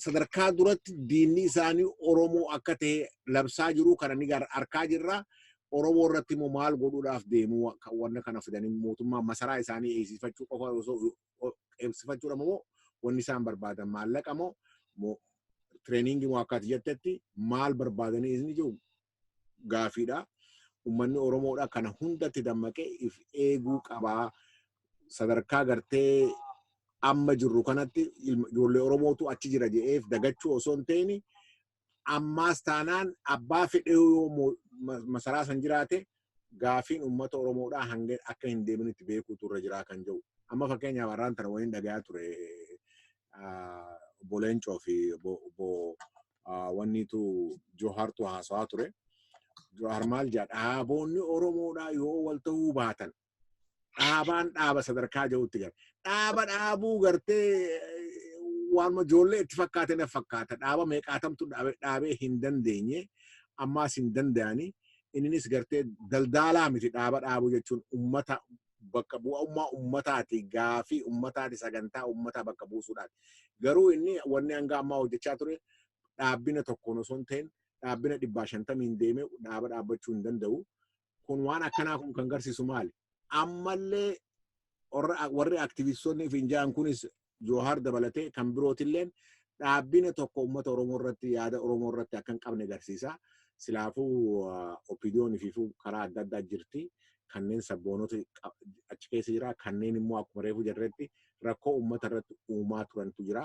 sadarkaa duratti diinni isaanii Oromoo akka ta'e labsaa jiru kana ni arkaa jirra. Oromoo irratti immoo maal godhuudhaaf deemu wanna kana fidanii mootummaa masaraa isaanii eegsifachuu qofa osoo eegsifachuu dhamoo wanni isaan barbaadan maallaqa moo training moo akkati jettetti maal barbaadanii isni jiru gaafiidha. Ummanni Oromoodha kana hundatti dammaqee if eeguu qabaa. Sadarkaa gartee amma jirru kanatti ijoollee Oromootu achi jira je'eef dagachuu osoo hin ta'in ammaas taanaan abbaa fedhee yoo masaraa san jiraate gaafiin uummata Oromoodhaa hanga akka hin deeminitti beekuutu irra jiraa kan jedhu. Amma fakkeenyaaf har'aan tana waliin dhagayaa ture Obbo Leencoo fi Obbo wanniitu Johartu haasawaa ture. Johar maal jedha dhaaboonni Oromoodhaa yoo wal ta'uu baatan dhaabaan dhaaba sadarkaa jirutti gara dhaaba dhaabuu gartee waan ijoollee itti fakkaate na fakkaata. Dhaaba meeqaatamtu dhaabee hin dandeenye ammaas hin danda'anii innis gartee daldaalaa miti dhaaba dhaabuu jechuun uummata bakka bu'ummaa uummataati gaafii uummataati sagantaa uummataa bakka buusuudhaati. Garuu inni wanni hanga ammaa hojjechaa ture dhaabbina tokkoon osoo hin ta'in dhaabbina 150 deeme dhaaba dhaabbachuu hin danda'u. Kun waan akkanaa kun kan agarsiisu maali? Ammallee warri aktivistoonni fi injaan kunis Johar dabalatee kan birootilleen dhaabbina tokko uummata Oromoo irratti yaada Oromoo irratti akka hin qabne agarsiisa. Silaafuu opiidiyoon fi karaa adda addaa jirti. Kanneen sabboonota achi keessa jira. Kanneen immoo akkuma reefu jirretti rakkoo uummata irratti uumaa turantu jira.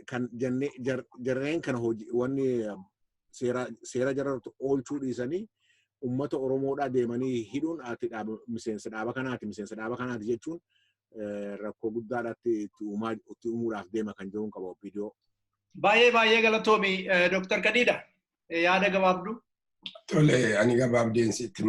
Kan jarreen kana wanni seera jaratu oolchuu dhiisanii ummata Oromoodhaa deemanii hidhuun ati miseensa dhaaba kanaati jechuun rakkoo guddaadhaatti itti uumuudhaaf deema kan jiruun qaba viidiyoo. Baay'ee galatoomi Dr. Kadiida yaada gabaabduu. Tole ani gabaabdeen sitti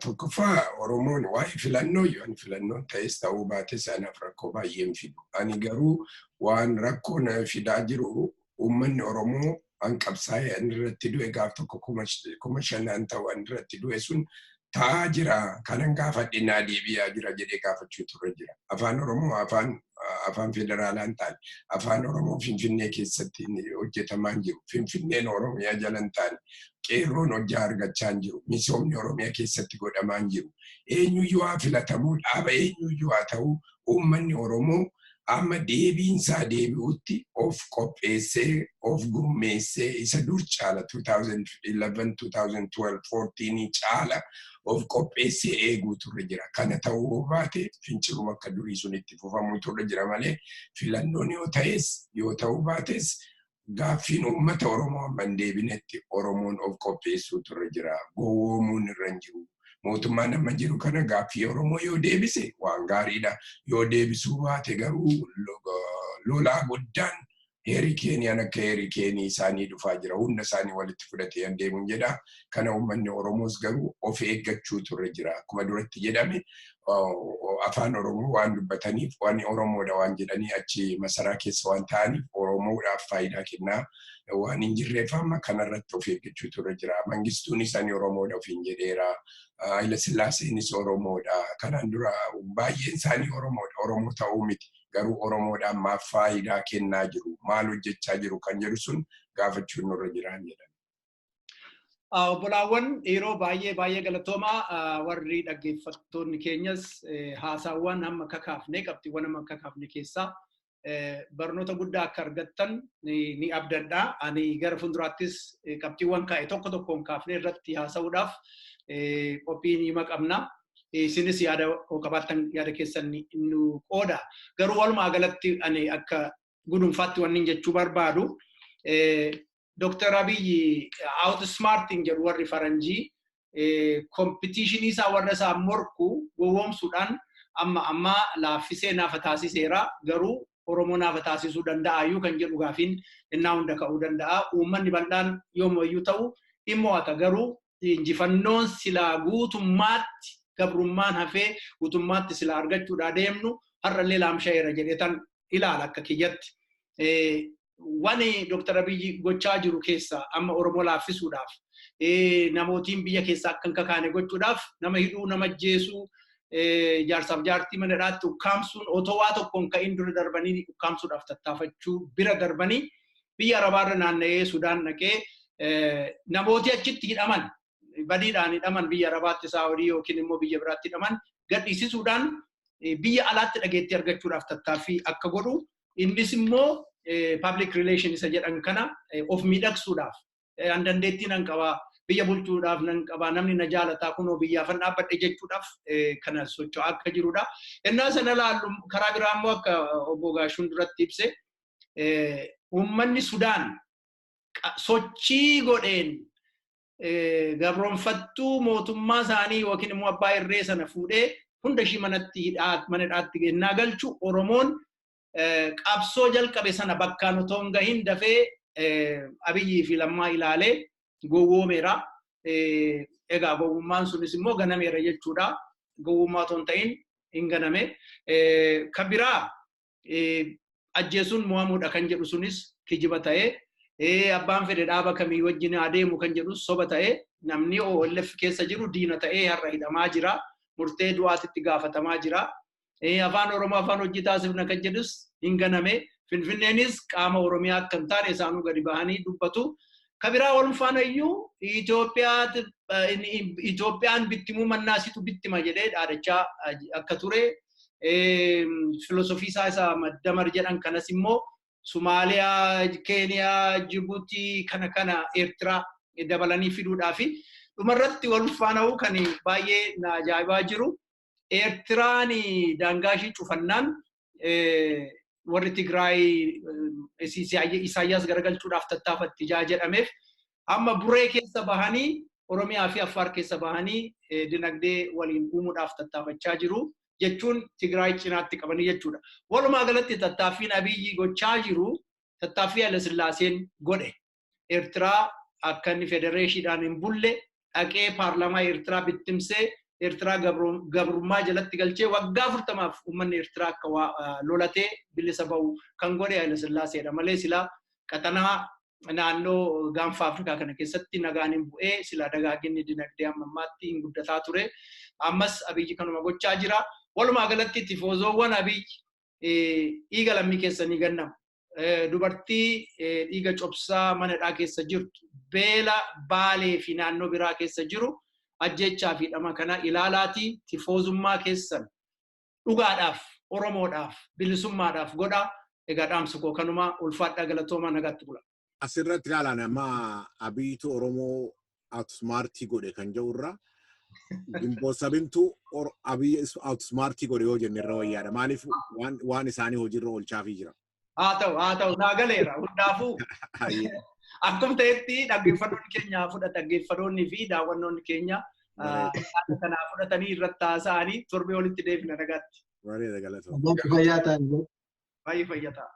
tokkoffaa Oromoon waa'ee filannoo yoon filannoon ta'es ta'uu baates anaaf rakkoo baay'een fidu. Ani garuu waan rakkoon fidaa jiru uummanni Oromoo an qabsaa'ee an irratti du'e gaaf tokko 5,000 ta'u an irratti du'e sun ta'aa jira kanan gaafadhinaa deebi'aa jira jedhee gaafachuu turre jira. Afaan Oromoo afaan federaalaan ta'an afaan Oromoo Finfinnee keessatti hojjetamaa jiru. Finfinneen Oromiyaa jalan ta'an qeerroon hojjaa argachaa jiru. Misoomni Oromiyaa keessatti godhamaa jiru. Eenyuyyuu haa filatamuu dhaaba eenyuyyuu haa ta'u uummanni Oromoo amma deebiinsaa deebi'utti of qopheessee of gurmeessee isa dur caala 2011 2012 14 caala of qopheessee eeguu turre jira. Kana ta'uu baate finciluma akka durii sun itti fufamuu turre jira malee filannoon yoo ta'uu baates gaaffiin uummata Oromoo amma hin deebinetti Oromoon of qopheessuu turre jira. Gowwoomuun irra hin jiru. Mootummaan amma jiru kana gaaffii Oromoo yoo deebise waan gaariidha. Yoo deebisuu baate garuu lolaa guddaan heerikeeniyaan akka heerikeenii isaanii dhufaa jira. Hunda isaanii walitti fudhatee deemuun jedha. Kana uummanni Oromoos garuu of eeggachuu turre jira. Akkuma duratti jedhame afaan Oromoo waan dubbataniif waan Oromoodha waan jedhanii achi masaraa keessa waan ta'aniif Oromoodhaaf faayidaa kennaa waan hin jirreef amma kanarratti of eeggachuu turre jira. Mangistuun isaanii Oromoodha ofiin jedheera. Haila Sillaaseenis Oromoodha. Kanaan dura baay'een isaanii Oromoodha. Oromoo ta'uu miti. Garuu Oromoodhaan maaf faayidaa kennaa jiru? Maal hojjechaa jiru kan jedhu sun gaafachuun nurra jiraan jedhan. Obbolaawwan yeroo baay'ee galatoomaa warri dhaggeeffattoonni keenyas haasaawwan amma kakaafne qabxiiwwan amma kakaafne keessaa barnoota guddaa akka argattan ni abdadha. Ani gara fuulduraattis qabxiiwwan kaa'e tokkoon kaafne irratti haasa'uudhaaf qophii ni qabna. Isinis yaada qabaattan yaada keessan nu qooda. Garuu walumaa galatti ani akka gudunfaatti wanni jechuu barbaadu Dr. Abiy outsmarting jedhu warri faranjii competition isaa warra isaa morku gowwoomsuudhaan amma laaffisee naafa taasiseera. Garuu Oromoo naafa taasisuu danda'ayyuu kan jedhu gaafiin innaa hunda ka'uu danda'a. Uummanni bal'aan yoomayyuu ta'u dhimmoota garuu injifannoon silaa guutummaatti gabrummaan hafee guutummaatti silaa argachuudhaa deemnu har'allee laamsha'eera jedhetan ilaala akka kiyyatti. Wani Dr. Abiy gochaa jiru keessa amma Oromoo laaffisuudhaaf namootiin biyya keessa akka hin kakaane gochuudhaaf nama hidhuu nama ajjeesuu jaarsaaf jaartii mana dhaatti ukkaamsuun otoo waa tokkoon ka'in dura darbanii ukkaamsuudhaaf tattaafachuu bira darbanii biyya Arabaarra naanna'ee Sudaan dhaqee namooti achitti hidhaman badiidhaan hidhaman biyya Arabaatti Saawudii yookiin immoo biyya biraatti hidhaman gadhiisisuudhaan biyya alaatti dhageettii argachuudhaaf tattaaffii akka godhu innis immoo public relations isa jedhan kana of miidhagsuudhaaf an dandeettii nan qaba biyya bulchuudhaaf nan qaba namni na jaalataa kunoo biyyaafan dhaabbadhe jechuudhaaf kana socho'aa akka jirudha. Innaa sana laallu karaa biraa immoo akka Obbo Gaashuun duratti ibse uummanni Sudaan sochii godheen gabroonfattuu mootummaa isaanii yookiin immoo abbaa irree sana fuudhee hunda ishii mana dhaatti gennaa galchu Oromoon qabsoo jalqabe sana bakkaan otoo hin gahin dafee Abiyyii fi Lammaa ilaalee gowwoomeera. Egaa gowwummaan sunis immoo ganameera jechuudha. Gowwummaa otoo hin ta'in hin ganame. Kan biraa ajjeesuun mo'amuudha kan jedhu sunis kijiba ta'ee abbaan fedhe dhaaba kamii wajjin adeemu kan jedhu soba ta'ee namni OLF keessa jiru diina ta'ee har'a hidhamaa jira. Murtee du'aatitti gaafatamaa jira. Afaan Oromoo afaan hojii taasifna kan jedhus hin ganame. Finfinneenis qaama Oromiyaa akka hin taane isaanuu gadi bahanii dubbatu. Kabiraa walumaanayyuu Itoophiyaan bittimuu mannaasitu bittima jedhee dhaadachaa akka ture. Filosofii isaa Maddamar jedhan kanas immoo Somaaliyaa, Keeniyaa, Jibuutii kana Eertiraa dabalanii fiduudhaafi dhumarratti walumaana'uu kan baay'ee na ajaa'ibaa jiru. Eertiraan daangaashii cufannaan warri Tigraay Isaayyaas garagalchuudhaaf tattaafatti jedhameef Amma buree keessa bahanii Oromiyaa fi Affaar keessa bahanii dinagdee waliin uumuudhaaf tattaafachaa jiru jechuun Tigraay cinaatti qabanii jechuudha. Walumaa galatti tattaaffiin Abiyyi gochaa jiru tattaaffii Haile Sillaaseen godhe. Eertiraa akka inni federeeshiidhaan hin bulle dhaqee paarlaamaa Eertiraa bittimsee Eertiraa gabrummaa jalatti galchee waggaa 40 uummanni Eertiraa akka lolatee bilisa ba'u kan godhe Haile Sillaaseedha. Malee silaa qaxanaa naannoo gaanfa Afrikaa kana keessatti nagaan hin bu'ee silaa dagaaginni dinagdee ammaatti hin guddataa ture. Ammas Abiyyi kanuma gochaa jira. Walumaa galatti tifoozoowwan Abiyyi dhiiga lammii keessanii gannama. Dubartii dhiiga cobsaa manadhaa keessa jirtu beela Baalee fi naannoo biraa keessa jiru ajjechaa fi dhama kana ilaalaati tifoozummaa keessan dhugaadhaaf Oromoodhaaf bilisummaadhaaf godha. Egaa dhaamsi koo kanuma ulfaadhaa galatooma nagaatti bula. Asirratti ilaalan amma Abiyyiitu Oromoo outsmartii godhe kan jedhurra Gimboot sabintu Abiyyi outsmartii godhe yoo jenne irra wayyaadha. Maaliif waan isaanii hojiirra oolchaafii jira. Haa ta'u naagaleera hundaafuu akkuma ta'etti dhaggeeffattoonni keenya dhaggeeffattoonni fi daawwannoonni keenya kanaa fudhatanii irratti haasa'anii torbee walitti deebina nagaatti. Baay'ee fayyaa ta'an. Baay'ee fayyaa ta'a.